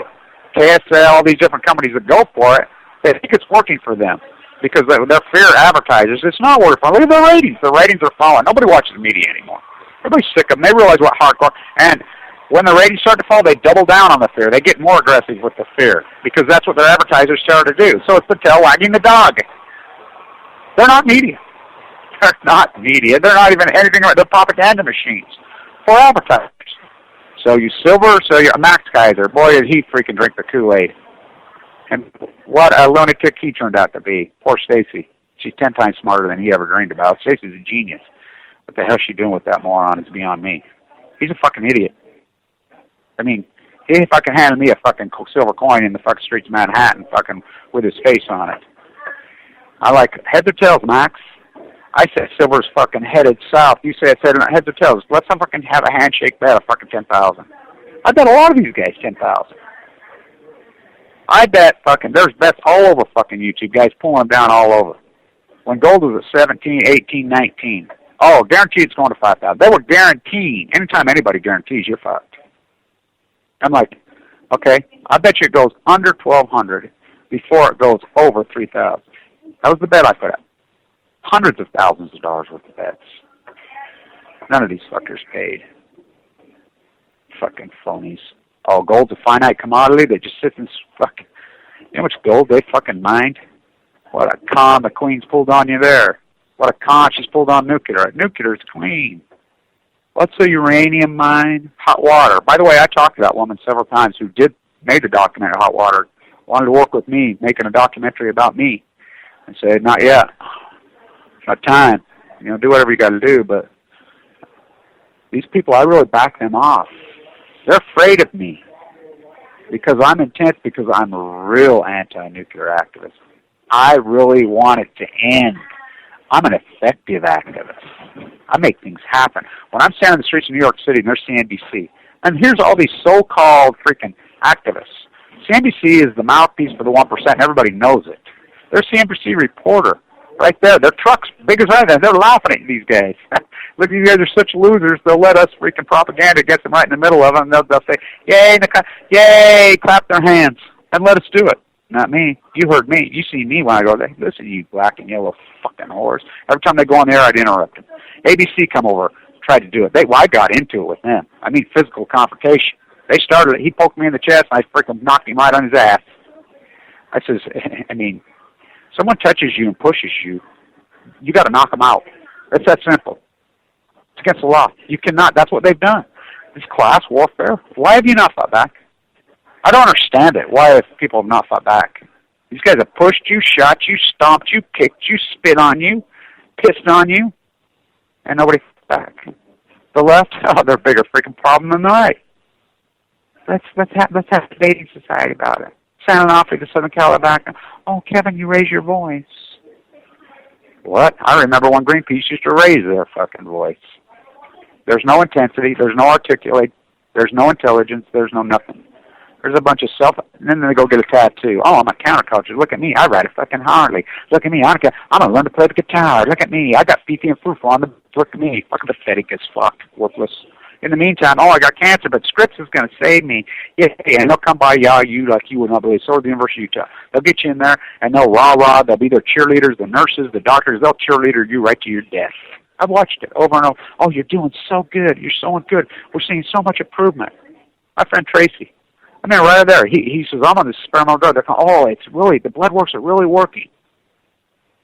KSL, all these different companies that go for it, they think it's working for them because they're fear advertisers. It's not working for them. Look at the ratings. The ratings are falling. Nobody watches the media anymore. Everybody's sick of them. They realize what hardcore. And when the ratings start to fall, they double down on the fear. They get more aggressive with the fear because that's what their advertisers start to do. So it's the tail wagging the dog. They're not media. They're not media. They're not even anything. They're propaganda machines for advertisers. So you silver, so you're a Max Kaiser. Boy, did he freaking drink the Kool-Aid. And what a lunatic he turned out to be. Poor Stacy. She's 10 times smarter than he ever dreamed about. Stacy's a genius. What the hell's she doing with that moron is beyond me. He's a fucking idiot. I mean, he fucking handed me a fucking silver coin in the fucking streets of Manhattan fucking with his face on it. I like, heads or tails, Max? I said silver's fucking headed south. You say it's headed heads or tails. Let's fucking have a handshake bet of fucking 10,000. I bet a lot of these guys 10,000. I bet fucking, there's bets all over fucking YouTube, guys pulling them down all over. When gold was at 17, 18, 19. Oh, guaranteed it's going to 5,000. They were guaranteed. Anytime anybody guarantees, you're fucked. I'm like, okay, I bet you it goes under 1,200 before it goes over 3,000. That was the bet I put up. Hundreds of thousands of dollars worth of bets. None of these fuckers paid. Fucking phonies. Oh, gold's a finite commodity that just sits in fucking... You know how much gold they fucking mined? What a con the queen's pulled on you there. What a con she's pulled on nuclear. Nuclear's clean. What's the uranium mine? Hot water. By the way, I talked to that woman several times who made the documentary Hot Water. Wanted to work with me, making a documentary about me. I said, not yet. It's not time. You know, do whatever you got to do, but these people, I really back them off. They're afraid of me because I'm intense, because I'm a real anti-nuclear activist. I really want it to end. I'm an effective activist. I make things happen. When I'm standing in the streets of New York City and there's CNBC, and here's all these so-called freaking activists. CNBC is the mouthpiece for the 1%, and everybody knows it. There's CNBC reporter right there. Their truck's big as anything. They're laughing at these guys. Look, you guys are such losers. They'll let us freaking propaganda get them right in the middle of it, and they'll say, yay, yay, clap their hands, and let us do it. Not me. You heard me. You see me when I go there. Listen, you black and yellow fucking whores. Every time they go on the air, I'd interrupt them. ABC come over, tried to do it. I got into it with them. I mean, physical confrontation. They started it. He poked me in the chest, and I freaking knocked him right on his ass. I says, I mean, someone touches you and pushes you, you got to knock them out. It's that simple. It's against the law. You cannot. That's what they've done. This class warfare. Why have you not fought back? I don't understand it. Why have people not fought back? These guys have pushed you, shot you, stomped you, kicked you, spit on you, pissed on you, and nobody fought back. The left, oh, they're a bigger freaking problem than the right. Let's have a debating society about it. Sounding off like the Southern California. Oh, Kevin, you raise your voice. What? I remember when Greenpeace used to raise their fucking voice. There's no intensity. There's no articulate. There's no intelligence. There's no nothing. There's a bunch of and then they go get a tattoo. Oh, I'm a counterculture. Look at me. I ride a fucking Harley. Look at me. I'm going to learn to play the guitar. Look at me. I got Fifi and Fufu on the... Look at me. Fucking pathetic as fuck. Worthless. In the meantime, oh, I got cancer, but Scripps is going to save me. Yeah, and they'll come by you like you would not believe. So the University of Utah. They'll get you in there, and they'll rah-rah. They'll be their cheerleaders, the nurses, the doctors. They'll cheerleader you right to your death. I've watched it over and over. Oh, you're doing so good. You're so good. We're seeing so much improvement. My friend Tracy. I mean, right there, he says, I'm on this experimental drug. They're going, oh, it's really, the blood works are really working.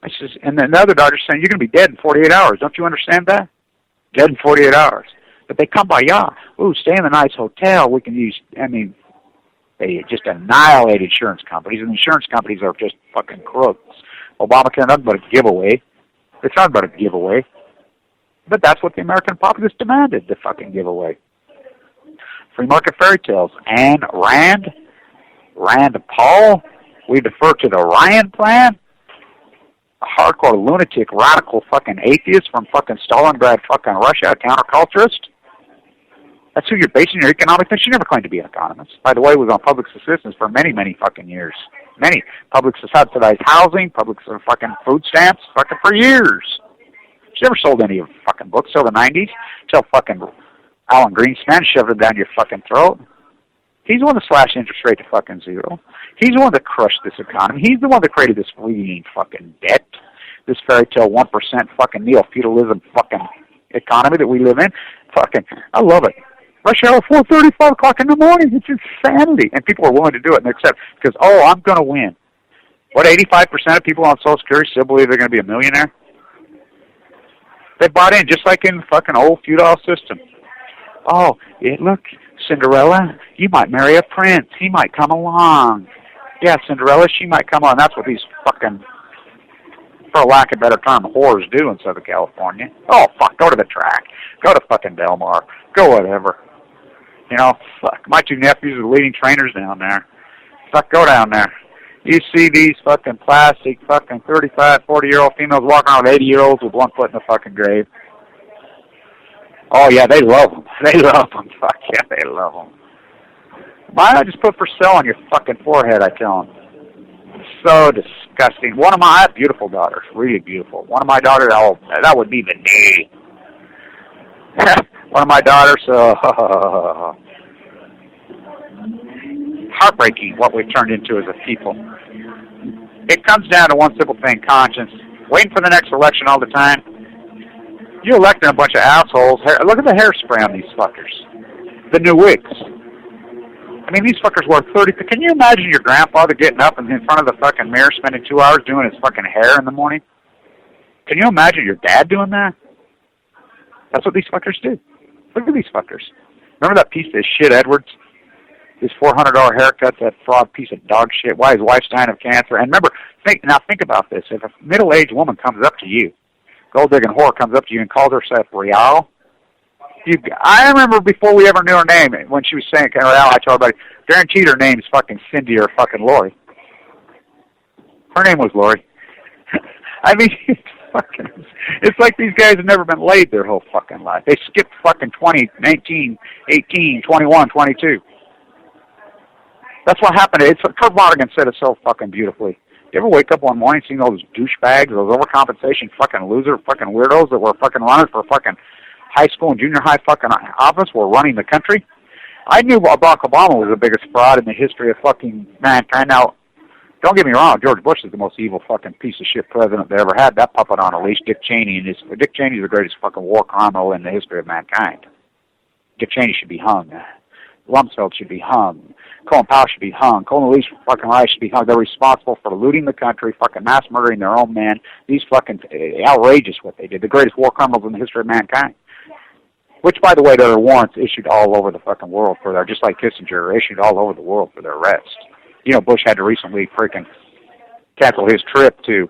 I says, and then the other doctor's saying, you're going to be dead in 48 hours. Don't you understand that? Dead in 48 hours. But they come by, ooh, stay in a nice hotel. We can use, I mean, they just annihilate insurance companies, and insurance companies are just fucking crooks. Obamacare, nothing but a giveaway. It's not but a giveaway. But that's what the American populace demanded, the fucking giveaway. Free market fairy tales. And Rand Paul, we defer to the Ryan plan, a hardcore lunatic, radical fucking atheist from fucking Stalingrad, fucking Russia, a counterculturist. That's who you're basing your economic thing. She never claimed to be an economist. By the way, was on public assistance for many, many fucking years. Many. Public subsidized housing, public fucking food stamps, fucking for years. She never sold any of fucking books till the 90s, till fucking Alan Greenspan shoved it down your fucking throat. He's the one that slashed interest rate to fucking zero. He's the one that crushed this economy. He's the one that created this fleeting fucking debt, this fairy tale 1% fucking neo-feudalism fucking economy that we live in. Fucking, I love it. Rush hour 4:30, 5 o'clock in the morning. It's insanity. And people are willing to do it and accept because, oh, I'm going to win. What, 85% of people on Social Security still believe they're going to be a millionaire? They bought in just like in the fucking old feudal system. Oh, look, Cinderella, you might marry a prince. He might come along. Yeah, Cinderella, she might come on. That's what these fucking, for lack of a better term, whores do in Southern California. Oh, fuck, go to the track. Go to fucking Del Mar. Go whatever. You know, fuck, my two nephews are the leading trainers down there. Fuck, go down there. You see these fucking plastic fucking 35, 40-year-old females walking around with 80-year-olds with one foot in the fucking grave. Oh, yeah, they love them. They love them. Fuck, yeah, they love them. Why not just put for sale on your fucking forehead, I tell them. So disgusting. One of my, I have beautiful daughters, really beautiful. One of my daughters, oh, that would be the day. One of my daughters, heartbreaking what we've turned into as a people. It comes down to one simple thing, conscience. Waiting for the next election all the time. You elected a bunch of assholes. Look at the hairspray on these fuckers. The new wigs. I mean, these fuckers wear 30. Can you imagine your grandfather getting up and in front of the fucking mirror spending 2 hours doing his fucking hair in the morning? Can you imagine your dad doing that? That's what these fuckers do. Look at these fuckers. Remember that piece of shit Edwards? His $400 haircut, that fraud piece of dog shit. Why his wife's dying of cancer. And remember, think about this. If a middle-aged woman comes up to you, gold-digging whore comes up to you and calls herself Real, I remember before we ever knew her name, when she was saying Real, I told everybody, guaranteed her name's fucking Cindy or fucking Lori. Her name was Lori. I mean, it's like these guys have never been laid their whole fucking life. They skipped fucking 20, 19, 18, 21, 22. That's what happened. It's Kurt Vonnegut said it so fucking beautifully. You ever wake up one morning seeing those douchebags, those overcompensation fucking loser fucking weirdos that were fucking runners for fucking high school and junior high fucking office were running the country. I knew Barack Obama was the biggest fraud in the history of fucking mankind. Now, don't get me wrong, George Bush is the most evil fucking piece of shit president they ever had. That puppet on a leash, Dick Cheney, Dick Cheney's the greatest fucking war criminal in the history of mankind. Dick Cheney should be hung. Rumsfeld should be hung. Colin Powell should be hung. Condoleezza fucking Rice should be hung. They're responsible for looting the country, fucking mass murdering their own men. These fucking outrageous what they did. The greatest war criminals in the history of mankind. Which, by the way, there are warrants issued all over the fucking world for their, just like Kissinger, issued all over the world for their arrest. You know, Bush had to recently freaking cancel his trip to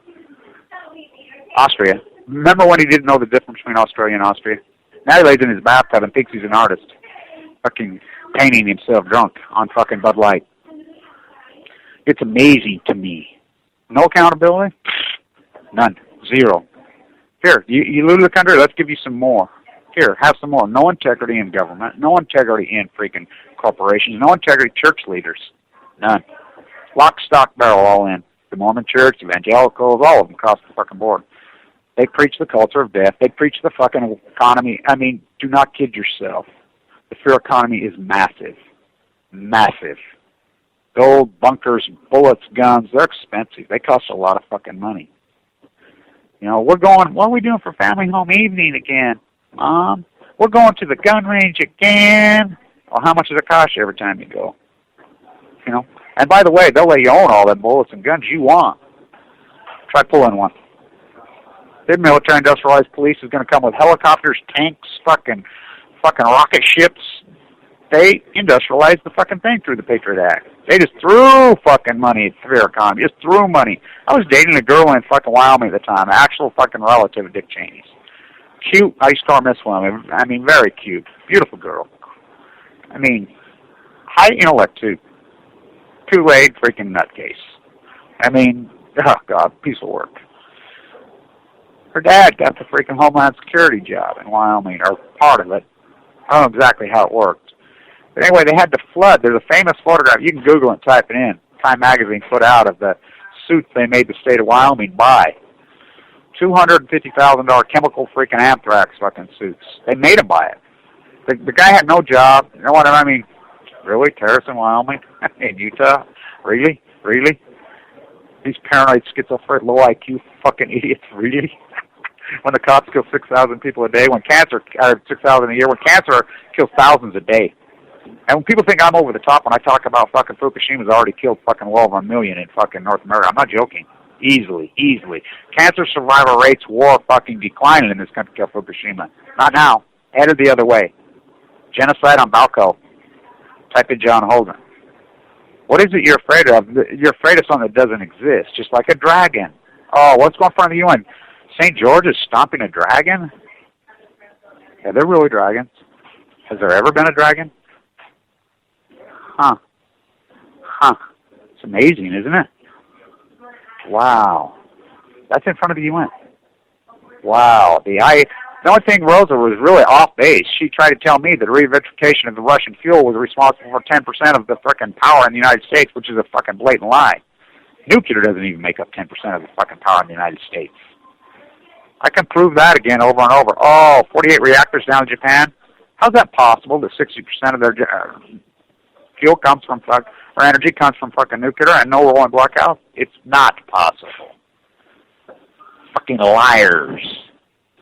Austria. Remember when he didn't know the difference between Australia and Austria? Now he lays in his bathtub and thinks he's an artist. Fucking painting himself drunk on fucking Bud Light. It's amazing to me. No accountability? None. Zero. Here, you loot the country, let's give you some more. Here, have some more. No integrity in government. No integrity in freaking corporations. No integrity church leaders. None. Lock, stock, barrel, all in. The Mormon Church, evangelicals, all of them across the fucking board. They preach the culture of death. They preach the fucking economy. I mean, do not kid yourself. The fear economy is massive. Massive. Gold, bunkers, bullets, guns, they're expensive. They cost a lot of fucking money. You know, what are we doing for family home evening again? Mom, we're going to the gun range again. Well, how much does it cost you every time you go? You know? And by the way, they'll let you own all them bullets and guns you want. Try pulling one. Their military industrialized police is going to come with helicopters, tanks, fucking rocket ships. They industrialized the fucking thing through the Patriot Act. They just threw fucking money at the fear economy. Just threw money. I was dating a girl in fucking Wyoming at the time, an actual fucking relative of Dick Cheney's. Cute. I used to call her Miss Wyoming. I mean, very cute. Beautiful girl. I mean, high intellect, too. Kool-Aid freaking nutcase. I mean, oh, God, piece of work. Her dad got the freaking Homeland Security job in Wyoming, or part of it. I don't know exactly how it worked. But anyway, they had to flood. There's a famous photograph. You can Google it and type it in. Time Magazine put out of the suits they made the state of Wyoming buy. $250,000 chemical freaking anthrax fucking suits. They made him buy it. The guy had no job. You know what I mean? Really? Terrorists in Wyoming? In Utah? Really? Really? These paranoid, schizophrenic, low IQ fucking idiots? Really? When the cops kill 6,000 people a day, when cancer, 6,000 a year, when cancer kills thousands a day. And when people think I'm over the top when I talk about fucking Fukushima's already killed fucking well over 1 million in fucking North America, I'm not joking. Easily. Cancer survival rates were fucking declining in this country called Fukushima. Not now. Headed the other way. Genocide on Balco. Type in John Hogan. What is it you're afraid of? You're afraid of something that doesn't exist, just like a dragon. Oh, what's going on in the UN? St. George is stomping a dragon? Are there really dragons? Has there ever been a dragon? Huh. It's amazing, isn't it? Wow. That's in front of the UN. Wow. The only thing Rosa was really off base. She tried to tell me that the re-vitrification of the Russian fuel was responsible for 10% of the frickin' power in the United States, which is a fucking blatant lie. Nuclear doesn't even make up 10% of the fucking power in the United States. I can prove that again over and over. Oh, 48 reactors down in Japan? How's that possible that 60% of their fuel comes from or energy comes from fucking nuclear and no rolling blackouts? It's not possible. Fucking liars.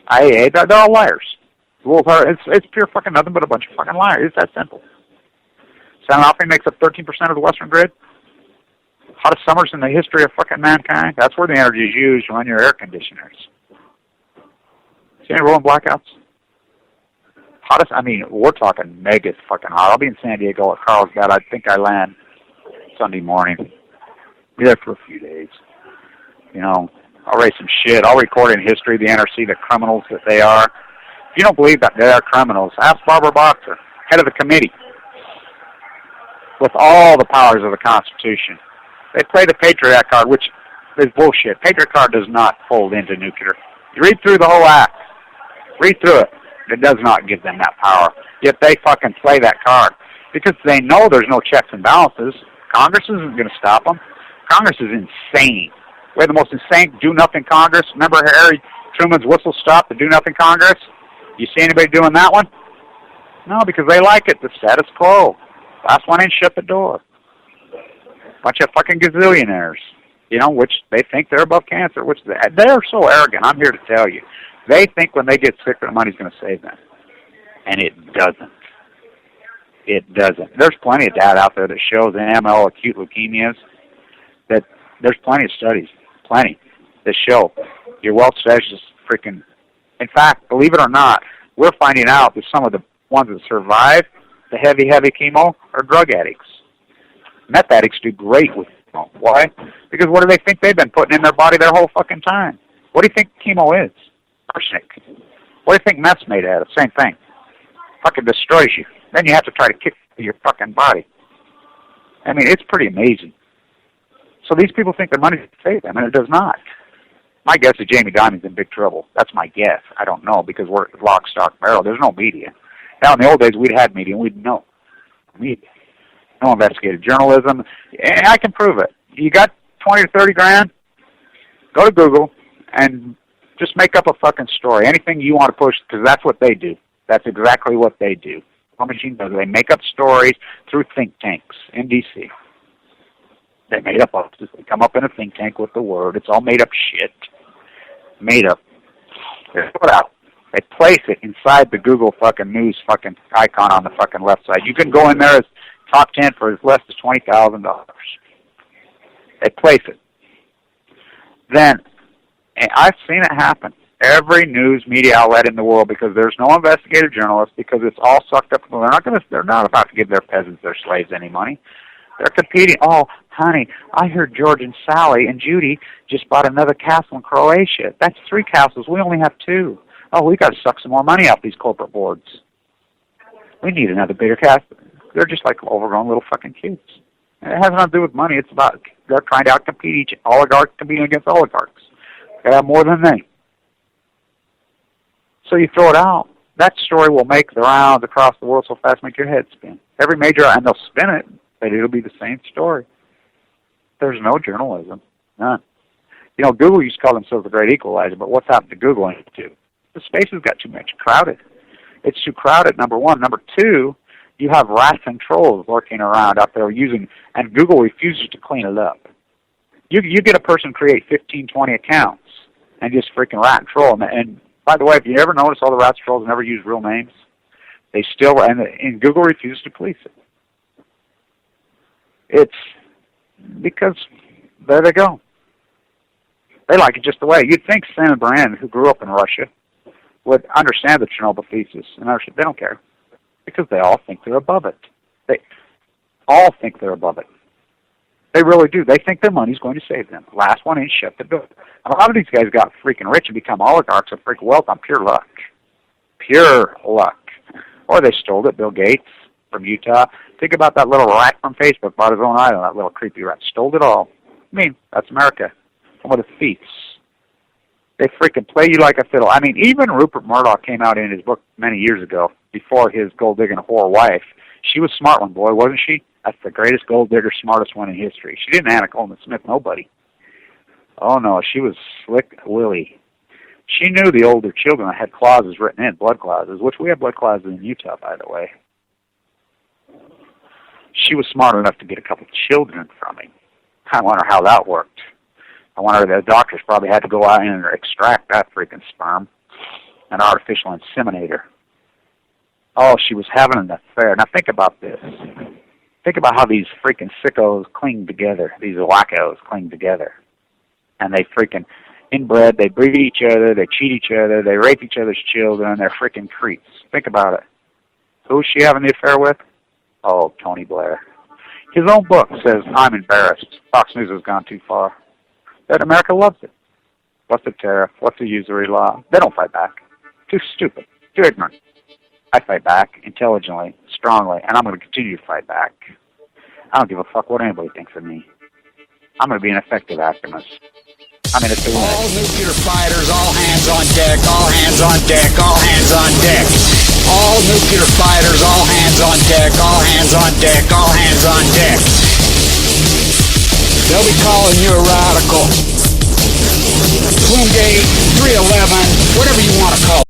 They're all liars. It's pure fucking nothing but a bunch of fucking liars. It's that simple. San Alfie makes up 13% of the Western grid. Hottest summers in the history of fucking mankind. That's where the energy is used to run your air conditioners. See any rolling blackouts? Hottest, I mean, we're talking mega fucking hot. I'll be in San Diego at Carlsbad. I think I land Sunday morning. Be there for a few days. You know, I'll raise some shit. I'll record in history the NRC, the criminals that they are. If you don't believe that they are criminals, ask Barbara Boxer, head of the committee, with all the powers of the Constitution. They play the Patriot Act card, which is bullshit. Patriot card does not fold into nuclear. You read through the whole act. Read through it. It does not give them that power. Yet they fucking play that card. Because they know there's no checks and balances. Congress isn't going to stop them. Congress is insane. We have the most insane do-nothing Congress. Remember Harry Truman's whistle-stop, the do-nothing Congress? You see anybody doing that one? No, because they like it, the status quo. Last one in, shut the door. Bunch of fucking gazillionaires, which they think they're above cancer, which they're so arrogant. I'm here to tell you. They think when they get sick, their money's going to save them. And it doesn't. It doesn't. There's plenty of data out there that shows AML, acute leukemias, that there's plenty of studies, that show your wealth status is freaking... In fact, believe it or not, we're finding out that some of the ones that survive the heavy chemo are drug addicts. Meth addicts do great with chemo. Why? Because what do they think they've been putting in their body their whole fucking time? What do you think chemo is? Arsenic. What do you think meth's made out of? Same thing. Fucking destroys you. Then you have to try to kick your fucking body. I mean, it's pretty amazing. So these people think their money can save them, and it does not. My guess is Jamie Dimon's in big trouble. That's my guess. I don't know, because we're lock, stock, barrel. There's no media. Now, in the old days, we'd had media, and we'd know. Media. No investigative journalism. And I can prove it. You got 20 or 30 grand? Go to Google and just make up a fucking story. Anything you want to push, because that's what they do. That's exactly what they do. What machine does. They make up stories through think tanks in D.C. They made up offices. They come up in a think tank with the word. It's all made up shit. Made up. They put out. They place it inside the Google fucking news fucking icon on the fucking left side. You can go in there as top 10 for as less as $20,000. They place it. Then, and I've seen it happen. Every news media outlet in the world, because there's no investigative journalists, because it's all sucked up. Well, they're not about to give their peasants, their slaves, any money. They're competing. Oh, honey, I heard George and Sally and Judy just bought another castle in Croatia. That's 3 castles. We only have 2. Oh, we got to suck some more money off these corporate boards. We need another bigger castle. They're just like overgrown little fucking kids. And it has nothing to do with money. It's about they're trying to outcompete each oligarch competing against oligarchs. They have more than they. So you throw it out. That story will make the rounds across the world so fast, make your head spin. Every major, and they'll spin it, but it'll be the same story. There's no journalism. None. Google used to call themselves the great equalizer, but what's happened to Google and YouTube? The space has got too much crowded. It's too crowded, number one. Number two, you have rats and trolls lurking around out there and Google refuses to clean it up. You get a person create 15, 20 accounts and just freaking rat and troll. And by the way, if you ever notice all the rats and trolls never use real names, they still, and Google refuses to police it. It's because there they go. They like it just the way. You'd think Sam Brand, who grew up in Russia, would understand the Chernobyl thesis. And they don't care. Because they all think they're above it. They all think they're above it. They really do. They think their money's going to save them. Last one in, shut the door. And a lot of these guys got freaking rich and become oligarchs of freaking wealth on pure luck. Pure luck. Or they stole it. Bill Gates from Utah. Think about that little rat from Facebook, bought his own island, that little creepy rat. Stole it all. I mean, that's America. Some of the thieves. They freaking play you like a fiddle. I mean, even Rupert Murdoch came out in his book many years ago, before his gold-digging whore wife. She was a smart one, boy, wasn't she? That's the greatest gold digger, smartest one in history. She didn't Anna Coleman Smith, nobody. Oh, no, she was Slick Willie. She knew the older children that had clauses written in, blood clauses, which we have blood clauses in Utah, by the way. She was smart enough to get a couple children from him. I wonder how that worked. I wonder if the doctors probably had to go out and extract that freaking sperm, an artificial inseminator. Oh, she was having an affair. Now think about this. Think about how these freaking sickos cling together. These wackos cling together. And they freaking inbred, they breed each other, they cheat each other, they rape each other's children, they're freaking creeps. Think about it. Who's she having the affair with? Oh, Tony Blair. His own book says, I'm embarrassed. Fox News has gone too far. That America loves it. What's the tariff? What's the usury law? They don't fight back. Too stupid. Too ignorant. I fight back intelligently, strongly, and I'm going to continue to fight back. I don't give a fuck what anybody thinks of me. I'm going to be an effective activist. I'm in it to win. All nuclear fighters, all hands on deck, all hands on deck, all hands on deck. All nuclear fighters, all hands on deck, all hands on deck, all hands on deck. They'll be calling you a radical. Twingate, 311, whatever you want to call